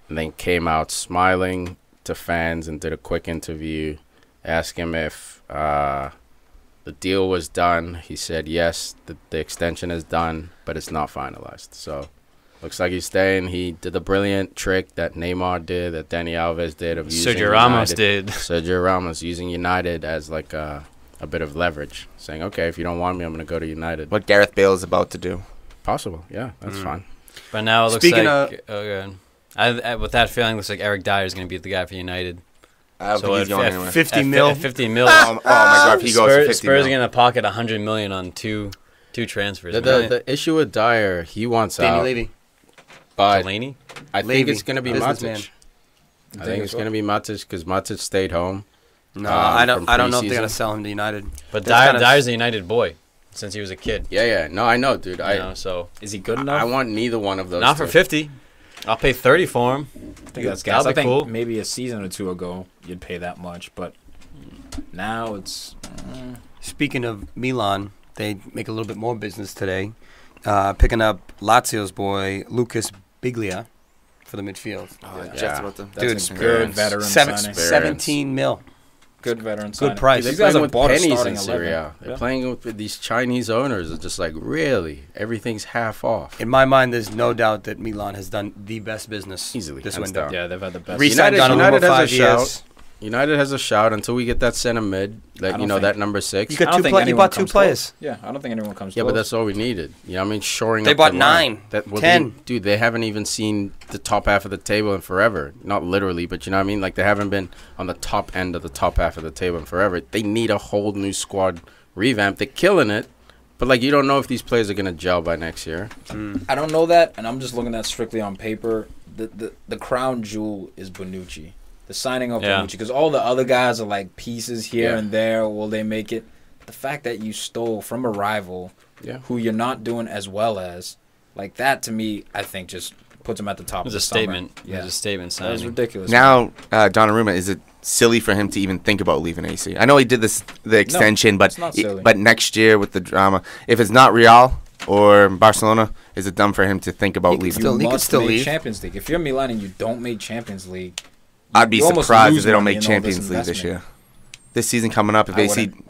and then came out smiling to fans and did a quick interview, asked him if The deal was done. He said yes, the extension is done, but it's not finalized. So looks like he's staying. He did the brilliant trick that Neymar did, that Dani Alves did, of using Sergio Ramos United. did. Sergio Ramos using United as like a bit of leverage, saying, okay, if you don't want me, I'm going to go to United. What Gareth Bale is about to do. Possible, yeah, that's fine. But now it looks Speaking like with that feeling, it looks like Eric Dyer is going to be the guy for United. I don't think he's going anywhere. 50 mil. 50 mil. Oh my God, if he goes for 50 Spurs mil. are going to pocket 100 million on two transfers. The issue with Dyer, he wants Danny out. Levy. But Delaney? I think Levy, it's going to be businessman. Matic. I think it's going to be Matic because Matic stayed home. No, I don't from know if they're preseason. going to sell him to United. But That's kinda- Dyer's a United boy since he was a kid. Yeah. No, I know, dude. So Is he good enough? I want neither one of those. not for two. 50. I'll pay 30 for him. I think that's That'll gas. I be think cool. maybe a season or two ago you'd pay that much, but now it's Speaking of Milan, they make a little bit more business today, picking up Lazio's boy Lucas Biglia for the midfield. Just about to. that's Dude, a it's good veteran signing. 17 mil. Good veteran Good signing. price. They're These guys playing have with bought a pennies starting in 11. Serie A. They're playing with these Chinese owners. It's just like, really? Everything's half off. In my mind, there's no doubt that Milan has done the best business Easily, this hands window. down. Yeah, they've had the best. Re-signed United Donnarumma has a 5 years. shout. United has a shout until we get that center mid, that don't think- that number 6. You I got don't two think players. You anyone bought 2 comes players. close. Yeah, I don't think anyone comes Yeah, close. but that's all we needed. You know what I mean? Shoring They up bought the line. 9, Well, 10. Dude, they haven't even seen the top half of the table in forever. Not literally, but you know what I mean? Like, they haven't been on the top end of the top half of the table in forever. They need a whole new squad revamp. They're killing it, but, like, you don't know if these players are going to gel by next year. I don't know that, and I'm just looking at strictly on paper. The crown jewel is Bonucci. The signing of Yeah. Bonucci, because all the other guys are like pieces here Yeah. and there. Will they make it? The fact that you stole from a rival, Yeah. who you're not doing as well as, like that to me, I think just puts him at the top. It was of a the summer. statement. Yeah, It was a statement that was signing. ridiculous. Now, Donnarumma, is it silly for him to even think about leaving AC? I know he did the extension, but it's not silly. but next year with the drama, if it's not Real or Barcelona, is it dumb for him to think about leaving? still- You he could must still make leave. Champions League. If you're Milan and you don't make Champions League, I'd be you almost surprised lose if they don't money make in all this Champions League this investment. year. This season coming up, if I AC, wouldn't.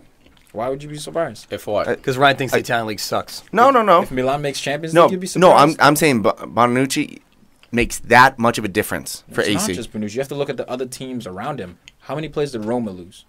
Why would you be surprised? If what? Because Ryan thinks the Italian league sucks. no, If Milan makes Champions League, you'd be surprised. I'm saying Bonucci makes that much of a difference for It's AC. not just Bonucci. You have to look at the other teams around him. How many players did Roma lose?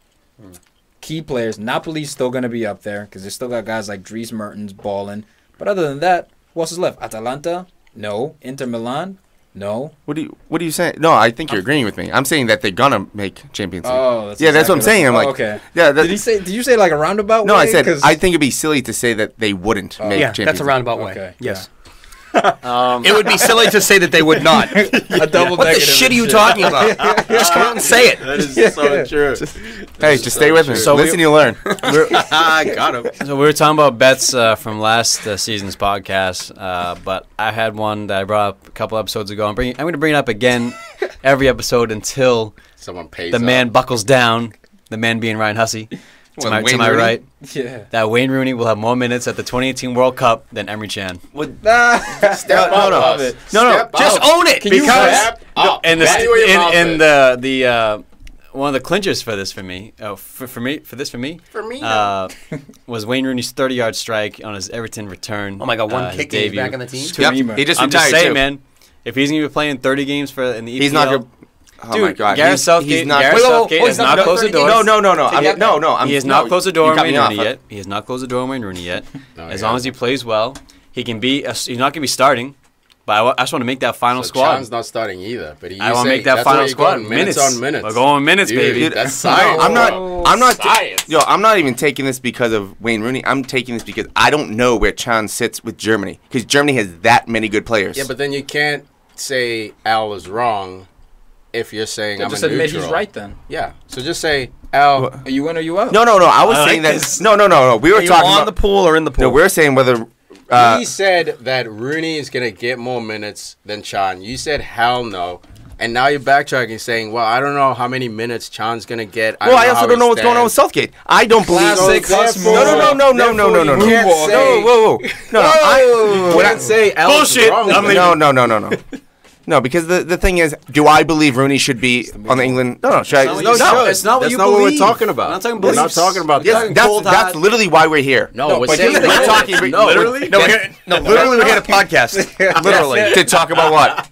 Key players. Napoli's still going to be up there because they still got guys like Dries Mertens balling. But other than that, who else is left? Atalanta? No. Inter Milan? No. What are you saying? No, I think you're agreeing with me. I'm saying that they're gonna make Champions League. Oh, that's yeah, that's what I'm exactly saying. I'm like, okay. yeah. Did you say like a roundabout No, way? I said 'Cause- I think it'd be silly to say that they wouldn't make Yeah, Champions that's a League. roundabout way. Okay, Yes. It would be silly to say that they would not. a double What the negative shit are and you talking about? Just come out and say it. That is so true. Hey, just stay with me. So Listen, you learn. I got him. So we were talking about bets from last season's podcast, but I had one that I brought up a couple episodes ago. I'm going to bring it up again every episode until Someone pays the up. man buckles down. The man being Ryan Hussey. To my Wayne Rooney? right, Yeah. that Wayne Rooney will have more minutes at the 2018 World Cup than Emery Chan. No, Just own it. And and the one of the clinchers for this for me was Wayne Rooney's 30-yard strike on his Everton return. Oh my God, one his kick and he's debut. back on the team. Yep, he just I'm just retired saying, too. man. If he's gonna be playing 30 games in the EPL, He's not gonna. Oh Dude, my God, Gareth Southgate, he's not. Gareth Wait, wait, wait, Southgate wait, has not closed the door. No. He has not closed the door on Wayne Rooney yet. yet. He has not closed the door on Wayne Rooney yet. As he long as he plays well, he can be. He's not gonna be starting, but I just want to make that final squad. Chan's not starting either, but I want to make that final squad. Minutes on minutes. We're going minutes, Dude, baby. That's science. I'm not. Science. I'm not even taking this because of Wayne Rooney. I'm taking this because I don't know where Chan sits with Germany because Germany has that many good players. Yeah, but then you can't say Al is wrong if you're saying I'm just a admit neutral. he's right then. Yeah. So just say Al. Are you in or you out? no. I was I saying like that. this. No. We were Are you talking on about the pool or in the pool? No, we're saying whether. He said that Rooney is gonna get more minutes than Chan. You said hell no. And now you're backtracking, saying, "Well, I don't know how many minutes Chan's gonna get." Well, I also don't know what's going on with Southgate. I don't believe. Classic Huss move. No. You can't say, Whoa. No. When I say Al is Bullshit. wrong, I'm leaving. No. No, because the thing is, do I believe Rooney should be on the England? No. Should I? It's not what you That's not what believe. we're talking about. We're not talking We're not beliefs. talking about We're that. talking That's cold, that's hot. literally why we're here. No, but here's the thing. We're talking. literally. Literally, we're here to podcast. Literally, to talk about what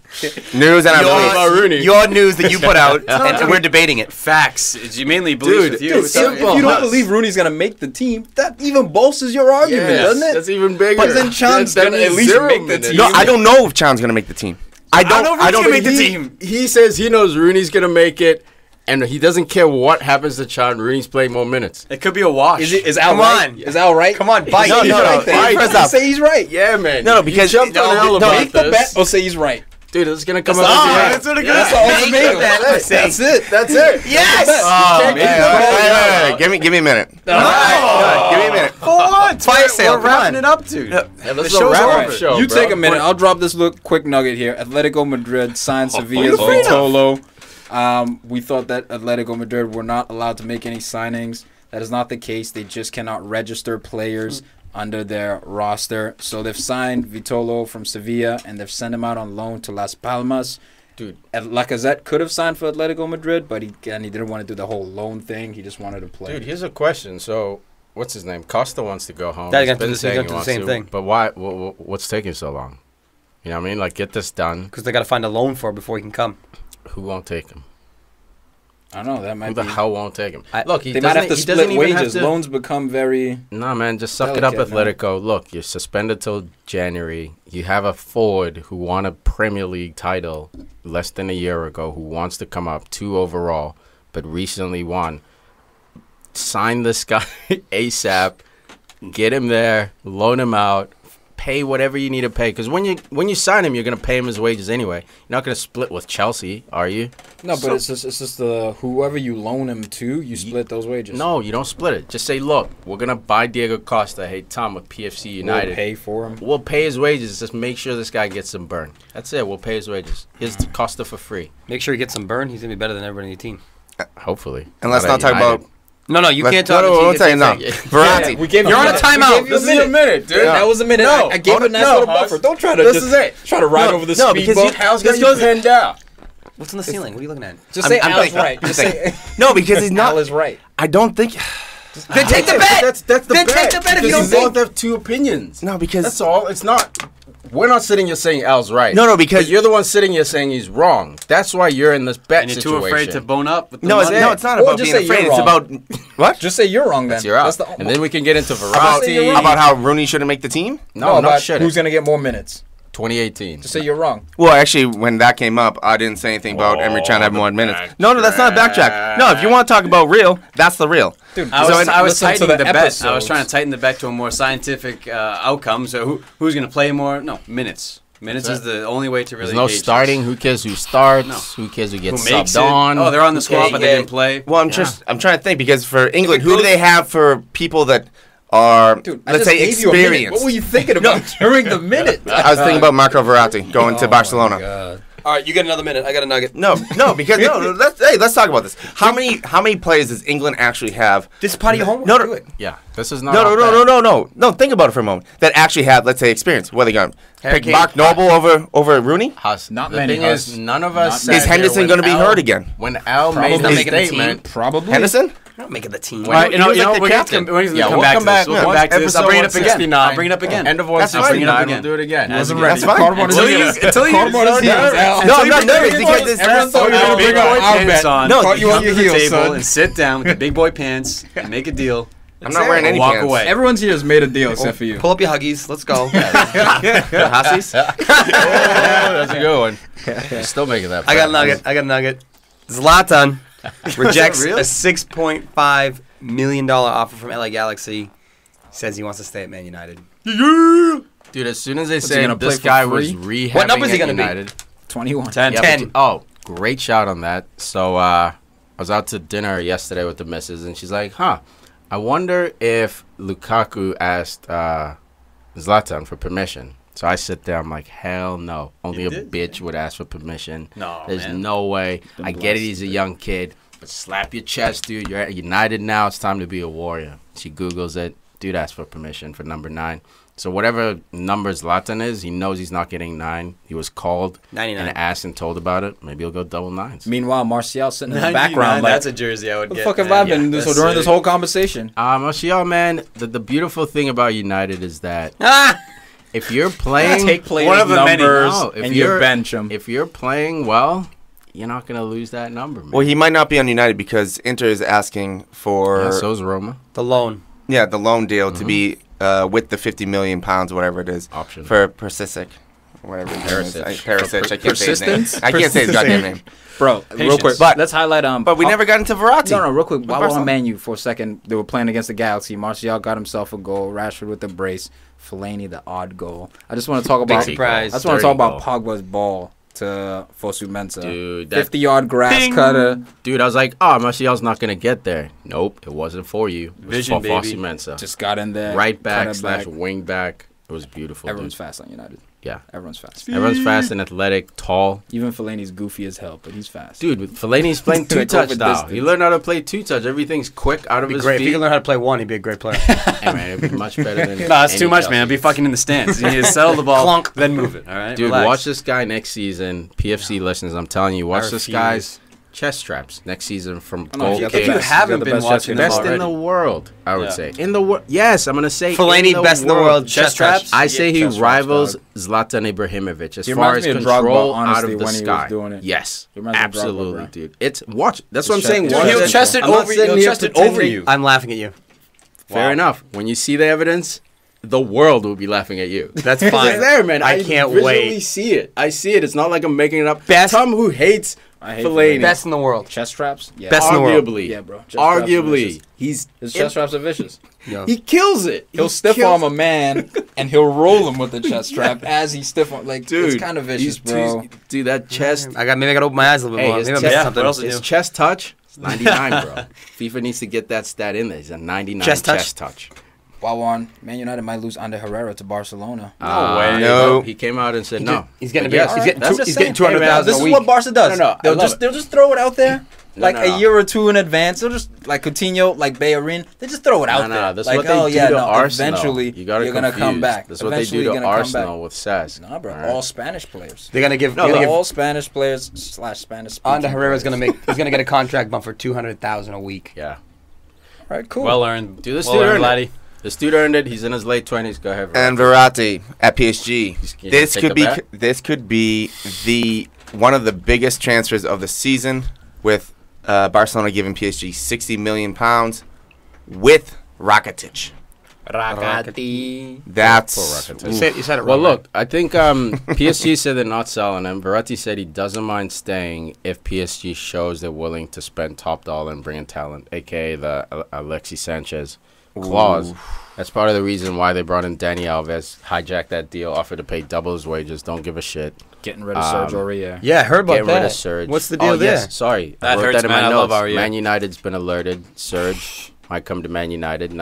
news and Your news that you put out, and we're debating it. Facts. It's mainly beliefs with you. dude, If simple. you don't Huss. believe Rooney's gonna make the team, that even bolsters your argument, doesn't it? That's even bigger. But then Chan's That gonna at means least 0 make the minutes. team. No, I don't know if Chan's gonna make the team. I don't make the team. He says he knows Rooney's gonna make it, and he doesn't care what happens to Chan. Rooney's playing more minutes. It could be a wash. Is Al Come right? on. Is Al right? Come on, bite. No, He's no, right no. then. First off- Say he's right. Yeah, man. No, because- you jumped on Al no, about Make the this. bet or say he's right. Dude, it's gonna come That's up. all. at the end. That's what it That's goes. all Make ultimatum. the bet. That's it. That's it. Yes. Oh, man. Wait. Give me a minute. All right. Give me a minute. For what? Fire sale, We're come wrapping on. it up, dude. Yeah, The let's show's wrap over. up show. You bro. take a minute. I'll drop this quick nugget here. Atletico Madrid signed Sevilla's fair enough. Vitolo. We thought that Atletico Madrid were not allowed to make any signings. That is not the case. They just cannot register players under their roster. So they've signed Vitolo from Sevilla, and they've sent him out on loan to Las Palmas. Dude. Lacazette could have signed for Atletico Madrid, but he didn't want to do the whole loan thing. He just wanted to play. Dude, here's a question. So, what's his name? Costa wants to go home. Yeah, He's he's been gonna saying do he the wants same to, thing. But why? What's taking so long? You know what I mean? Like, get this done. Because they got to find a loan for before he can come. Who won't take him? I don't know. That might Who be. the hell won't take him? I- Look, he They might have to he split doesn't even have wages. to- Loans become very. Nah, man, just suck it up, Delicate, man. Atletico. Look, you're suspended till January. You have a forward who won a Premier League title less than a year ago who wants to come up 2 overall, but recently won. Sign this guy ASAP. Get him there. Loan him out. Pay whatever you need to pay. Because when you sign him, you're going to pay him his wages anyway. You're not going to split with Chelsea, are you? No, but it's just the whoever you loan him to, you split those wages. No, you don't split it. Just say, look, we're going to buy Diego Costa. Hey, Tom, with PFC United. We'll pay for him. We'll pay his wages. Just make sure this guy gets some burn. That's it. We'll pay his wages. Here's the Costa for free. Make sure he gets some burn. He's going to be better than everybody on your team. Hopefully. And let's Not not at talk United. about. No, you let's- can't talk. No, you no, can't I'm saying no. say- Verratti. We gave You're on a timeout. We gave you a minute, dude. Yeah. That was a minute. No, I gave a nice no, little Huss. buffer. Don't try to This is it. try to ride over the no, speed because bump. How's got you pinned down? What's on the ceiling? What are you looking at? Just say I'm Al's thinking. right. Just say No, because he's not. Al is right. I don't think. Then take the bet. That's the Then bet. take the bet if you Because don't you think. both have 2 opinions. No, because That's all. It's not. We're not sitting here saying Al's right. No, because But you're the one sitting here saying he's wrong. That's why you're in this bet And you're situation. too afraid to bone up with the no, it's money. not Or about just being say afraid. you're It's wrong. about what? Just say you're wrong then. That's you're out. the, And then we can get into About, Verratti. about how Rooney shouldn't make the team. No, not about shouldn't. who's gonna get more minutes. 2018. Just say you're wrong. Well, actually, when that came up, I didn't say anything about Emery trying to have more minutes. No, that's not a backtrack. No, if you want to talk about real, that's the real. Dude, I was listen to tightening the bet. I was episodes. trying to tighten the bet to a more scientific outcome. So who's going to play more? No, minutes. Minutes is the only way to really There's no gauge starting. this. Who cares who starts? No. Who cares who gets Who makes subbed it? on? Oh, they're on the squad, but they yeah. didn't play. Well, I'm trying to think because for England, who do they have for people that are Dude, I let's just say gave you a minute. experienced? What were you thinking about during the minute? I was thinking about Marco Verratti going to Barcelona. All right, you get another minute. I got a nugget. No, because let's talk about this. How many players does England actually have? This is part of your homework. No, Do no, it. Yeah, this is not. no. Think about it for a moment. That actually have, let's say, experience. What are they going to Harry pick? Kane. Mark Noble over Rooney? Huss. Not the many, thing Huss. is, none of us. Not sat many. Is here Henderson when going to be Al- hurt again? When Al Probably made not his making the team. statement, Probably. Henderson? I'm not making the team. All right, He was like the we're captain. going to Yeah, come we'll back come to back. this. We'll come Once back to this. I'll bring it up again. 169. I'll bring it up again. End of That's fine. 169. Bring it up We'll do it again. As Wasn't it ready. gets- That's fine. Until you Cardboard is yours, Al. No, I'm not nervous because this. Everyone thought you were Put gonna your big bring up boy our pants bet. on. No, Caught you come on your to the heels, table son. and sit down with the big boy pants and make a deal. I'm not wearing any Walk pants. away. Everyone's here has made a deal except for you. Pull up your huggies. Let's go. Hussies? That's a good one. You're still making that. I got a nugget. Zlatan rejects real? a $6.5 million offer from LA Galaxy. Says he wants to stay at Man United. Dude, as soon as they he say gonna play this for guy free? was rehabbing What number is he at gonna be? United. 21. 10. Yeah, 10. Great shot on that. So I was out to dinner yesterday with the missus, and she's like, I wonder if Lukaku asked Zlatan for permission. So I sit there, I'm like, hell no. Only You a did? bitch would ask for permission. No, There's man. no way. I get it, he's a young kid. But slap your chest, dude. You're at United now. It's time to be a warrior. She Googles it. Dude asked for permission for number 9. So whatever number Zlatan is, he knows he's not getting 9. He was called 99. and asked and told about it. Maybe he'll go double 9s. Meanwhile, Martial sitting in the background. Like, That's a jersey I would what the get. fuck have man. I been That's during this sick. whole conversation? Martial, man, the beautiful thing about United is that Ah! if you're playing, Take players' one of the many. numbers No, if and you you're- bench them. if you're playing well, you're not gonna lose that number, man. Well, he might not be on United because Inter is asking for Yeah, so's Roma. The loan. the loan deal to be with the 50 million pounds, whatever it is, Option. for Persisic, whatever his name is. Perisic. I can't say his name. Persistence? I can't say his goddamn name. Bro, real Patience. quick, But- let's highlight But we never got into Verratti. No, real quick. While we're Barcelona. on Man U for a second, they were playing against the Galaxy. Martial got himself a goal. Rashford with the brace. Fellaini the odd goal. I just want to talk about. surprise. I just want to talk about Dirty Pogba's ball to Fosu Mensah. Dude, that- 50-yard grass Bing. cutter. Dude, I was like, oh, Martial's not gonna get there. Nope, it wasn't for you. It was Vision, for Fosu baby. Mensah. Just got in there. Right cut back it / back. wing back. It was beautiful. Everyone's Dude. fast on United. Yeah. Everyone's fast. Everyone's fast and athletic, tall. Even Fellaini's goofy as hell, but he's fast. Dude, Fellaini's playing Like two-touch over now. distance. He learned how to play two-touch. Everything's quick out of Be his great. If he feet. could learn how to play one, he'd be a great player. Hey, man, it'd be much better than No, it's any too much, Chelsea. man. I'd be fucking in the stands. You need to settle the ball, Clunk. then move it. All right, Dude, relax. watch this guy next season. PFC listeners, I'm telling you, watch this guy's chest straps next season from I know, goal you got the If you best- haven't you got the been best watching chest them Best already. in the world, I would Yeah. say. In the world. Yes, I'm going to say Fellaini, best in the world. Chest Chest straps? I say he chest straps, rivals dog. Zlatan Ibrahimovic as He far reminds as me of Drogba, control out honestly, of the when he was sky. doing it. Yes, He reminds me of Drogba, absolutely, bro. dude. It's watch. That's what I'm His saying. chest- Watch Dude, He'll it. chest it I'm not over. sitting He'll here chest it over pretending- you. I'm laughing at you. Fair enough. When you see the evidence, the world will be laughing at you. That's It's fine. there, man. I can't visually wait. see it. I see it. It's not like I'm making it up. Best- Tom, who hates I hate Fellaini, Best in the world. Chest straps? Yeah. Best in the world. arguably, Yeah, bro. Chest straps are arguably, vicious. he's His chest straps are vicious. Yo. he kills it. He'll He stiff kills arm a man and he'll roll him with the chest strap as he stiff arm. Like, Dude, it's kind of vicious, he's bro. Dude, that chest. Maybe I gotta open my eyes a little bit Hey, more. his Maybe I chest- missed Yeah, something. what else is His new? chest touch, it's 99, bro. FIFA needs to get that stat in there. He's a 99 Chest chest touch? touch. While on, Man United might lose Ander Herrera to Barcelona. No way. No. He came out and said no. He's getting But a yes, big. He's getting, That's two, just he's getting saying. 200,000 This a is week. what Barca does. No, I they'll love just throw it out there. Like no, a no. year or two in advance. They'll just like Coutinho, like Bellerin. They just throw it out there. That's like, what they oh, do yeah, to no, Arsenal. eventually You gotta you're gonna come confuse. back. That's what they Eventually do to you're gonna come Arsenal back. with Saz. Nah, bro. Alright. All Spanish players. They're gonna give. No, they're gonna give all Spanish players / Spanish. Ander Herrera's gonna make. He's gonna get a contract bump for 200,000 a week. Yeah. All right, cool. Well earned. Dude, this well dude earned, earned it. laddie. This dude earned it. He's in his late 20s. Go ahead. And Verratti at PSG. Can This you could take be a bet? this could be the one of the biggest transfers of the season, with Barcelona giving PSG 60 million pounds with Rakitic. Rakati. That's Poor Rakitic. You said it wrong. Well, right? look, I think PSG said they're not selling him. Verratti said he doesn't mind staying if PSG shows they're willing to spend top dollar and bring in talent, a.k.a. the Alexis Sanchez clause. That's part of the reason why they brought in Dani Alves, hijacked that deal, offered to pay double his wages, don't give a shit. Getting rid of Serge Aurier. Yeah, I heard about Getting that. rid of Surge. What's the deal oh, there? Yes, sorry. I That wrote hurts, that in man. my I love notes. Aurier. Man United's been alerted. Surge might come to Man United.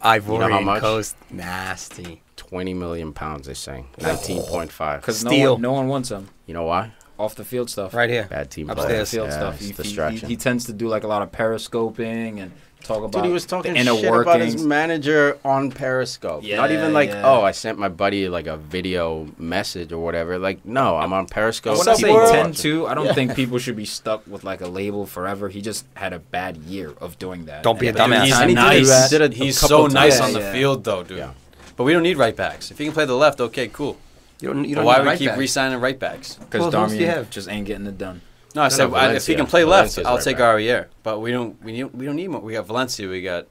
Ivory You know how much? Coast, nasty. 20 million pounds, they're saying. 19.5. Because Steal. no one wants him. You know why? Off the field stuff. Right here. Bad team Upstairs. players. Field Yeah, stuff. it's He distraction. he tends to do like a lot of periscoping and talk about Dude, he was talking the inner shit workings. about his manager on Periscope. Not Yeah, even like, yeah. oh, I sent my buddy like a video message or whatever. Like, no, I'm on Periscope. When I say People are 10-2, watching. I don't think people should be stuck with like a label forever. He just had a bad year of doing that. Don't be a And every dumbass. He's time he nice. did that- Did it a He's couple so nice times. on the Yeah. field, though, dude. Yeah. But we don't need right backs. If you can play the left, okay, cool. You don't. You But don't why need do we right keep back. re-signing right backs? Because Well, who else do you Darmian have? just ain't getting it done. No, I said if he Valencia. can play left, Valencia's I'll right take back. Aurier. But we don't need more. We got Valencia. We got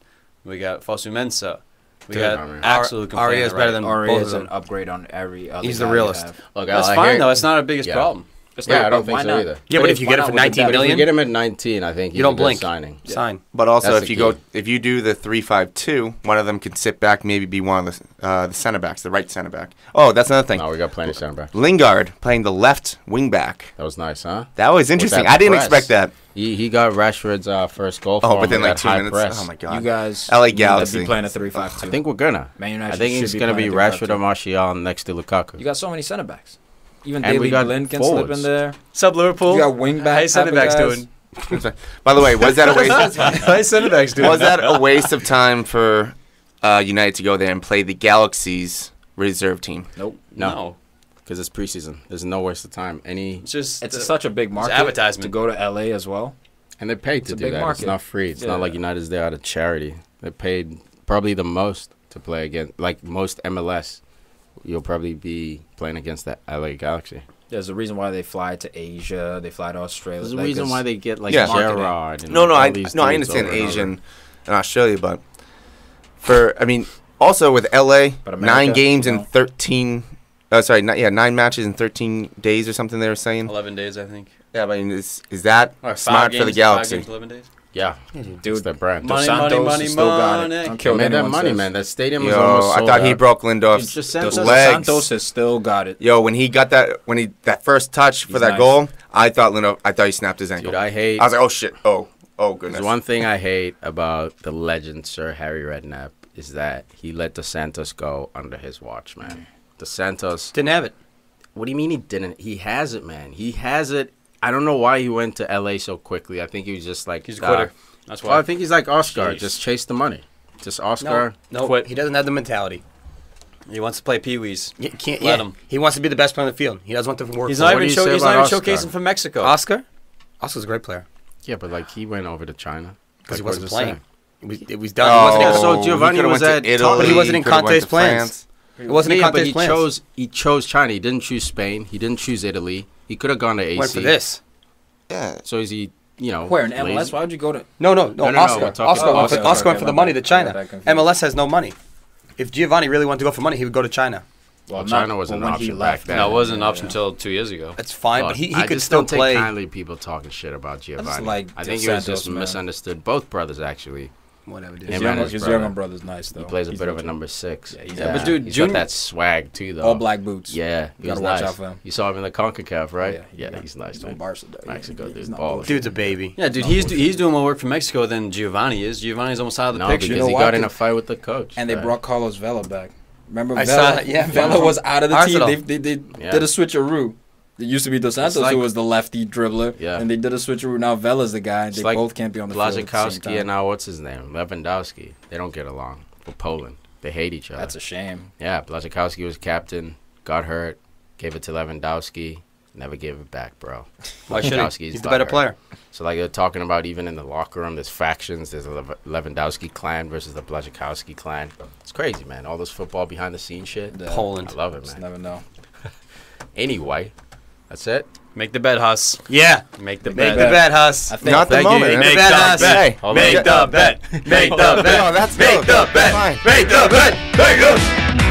Fosu Mensah. We Dude, got I mean, Axel who can play. Aurier on is the better right. than Aurier both is of an them. upgrade on every other He's guy the you realist. have. Look, That's I fine hear- though. That's not our biggest Yeah. problem. It's Yeah, not- I don't why think so not? either. Yeah, but if you why get it not for with the 19 depth? If million, you get him at 19, I think You don't he's a good blink. signing. sign. But also, That's if the you go, key. if you do the 3-5-2, one of them can sit back, maybe be one of the center backs, the right center back. Oh, that's another thing. No, we got plenty of center back. Lingard playing the left wing back. That was nice, huh? That was interesting. that I didn't press. expect that. He got Rashford's first goal for Oh, him but then with like that 2 high minutes. press. Oh my god. You guys LA need to Galaxy. be playing a 3-5-2. I think we're gonna. Man United I think should it's be gonna be playing a Rashford 3-5-2. or Martial next to Lukaku. You got so many center backs. Even And we Daily got Blind can slip in forwards. there. Sup, Liverpool? You got wing back. How you center backs type of doing? guys. By the way, was that a waste? How you center backs doing? Was that a waste of time for United to go there and play the Galaxy's reserve team. Nope. No. Because it's preseason. There's no waste of time. It's just It's such a big market advertisement. to go to LA as well. And they paid to a do big that. market. It's not free. It's Yeah. not like United's there out of charity. They paid probably the most to play against, like most MLS. You'll probably be playing against the LA Galaxy. There's a reason why they fly to Asia. They fly to Australia. There's a Like, reason it's- why they get like Yeah. Gerrard. And No, all I these no, I dudes understand over and over. Asian and Australia, but also with LA, But America, 9 games you in know. 13. 9 matches in 13 days or something. They were saying. 11 days, I think. Yeah, but I mean, is that Or 5 smart games, for the 5 Galaxy? games, 11 days. Yeah, Dude, it's their brand. Dos Money, Santos money, still got money. it. Don't They care what made that anyone money, says. man. That stadium was Yo, almost I sold thought he out. broke Lindorf's It's just Dos Santos. legs. Santos has still got it. Yo, when he got that first touch for He's that nice. goal, I thought he snapped his ankle. Dude, I hate. I was like, oh shit, oh goodness. There's one thing I hate about the legend Sir Harry Redknapp is that he let Dos Santos go under his watch, man. Dos Santos. Didn't have it. What do you mean he didn't? He has it, man. He has it. I don't know why he went to LA so quickly. I think he was just like He's a quitter. That's Well, why. I think he's like Oscar. Jeez. Just chase the money. Just Oscar. No, Quit. he doesn't have the mentality. He wants to play Pee-wees. He can't. Let Yeah, him. he wants to be the best player on the field. He doesn't want to work. He's for not what even, do you say he's not about even Oscar? showcasing for Mexico. Oscar. Oscar's a great player Yeah, but like he went over to China because he Like, wasn't what does it playing. say? It was done. He wasn't in- so he Giovanni could've was went to at Italy, But he wasn't in could've went Conte's to plans. France. It wasn't in Yeah, but Conte's he plans. chose China. He didn't choose Spain. He didn't choose Italy. He could have gone to AC. Went for this. Yeah. So is he? Where in MLS? lazy? Why would you go to? No, no, Oscar. we're talking Oscar, about went for, Oscar. Oscar went for the Okay, money my to bad. China. I got confused. MLS has no money. If Giovanni really wanted to go for money, he would go to China. Well, China was an when he option left. back then. No, it wasn't an option until 2 years ago. That's fine, but he I could just still don't take play. kindly people talking shit about Giovanni. like I think Dos he was Santos, just man. misunderstood. Both brothers actually. Whatever, dude. Him and his His brother. younger brother's nice though. He plays a He's bit of a legit. number 6. Yeah, he's but dude, he's Junior- got that swag too, though. All black boots. Yeah, You gotta watch out for him. You saw him in the CONCACAF, right? Yeah, He's nice, He's on man. Barca, though. Mexico, He's dude, not baller. bullshit. Dude's a baby. Yeah, dude, he's doing more work for Mexico than Giovanni is. Giovanni's almost out of the No, picture. because You know he why? got in a fight with the coach. And they right? brought Carlos Vela back. Remember I Vela? saw that, yeah. Vela was out of the Arsenal. team. They Yeah. did a switcheroo. It used to be Dos Santos like- who was the lefty dribbler. Yeah. And they did a switcheroo. Now Vela's the guy. It's They like both can't be on the field at the same Blazikowski time. and now what's his name? Lewandowski. They don't get along. For Poland. They hate each other. That's a shame. Yeah, Blazikowski was captain, got hurt, gave it to Lewandowski, never gave it back, bro. Why should he? Lewandowski's He's the better butthurt. player. So like they're talking about even in the locker room, there's factions. There's a Lewandowski clan versus the Blazikowski clan. It's crazy, man. All this football behind the scenes shit. Yeah. Poland. I love it, Just man. never know. Anyway, that's it. Make the bet, Huss. Yeah. Make the Make bet. the bet, Huss. I think Not the Thank you. moment. Make man. the bet, Huss. Hey, Hold Make on. the bet. Make the bet. No, that's Make the bet. fine. Make the bet. Make the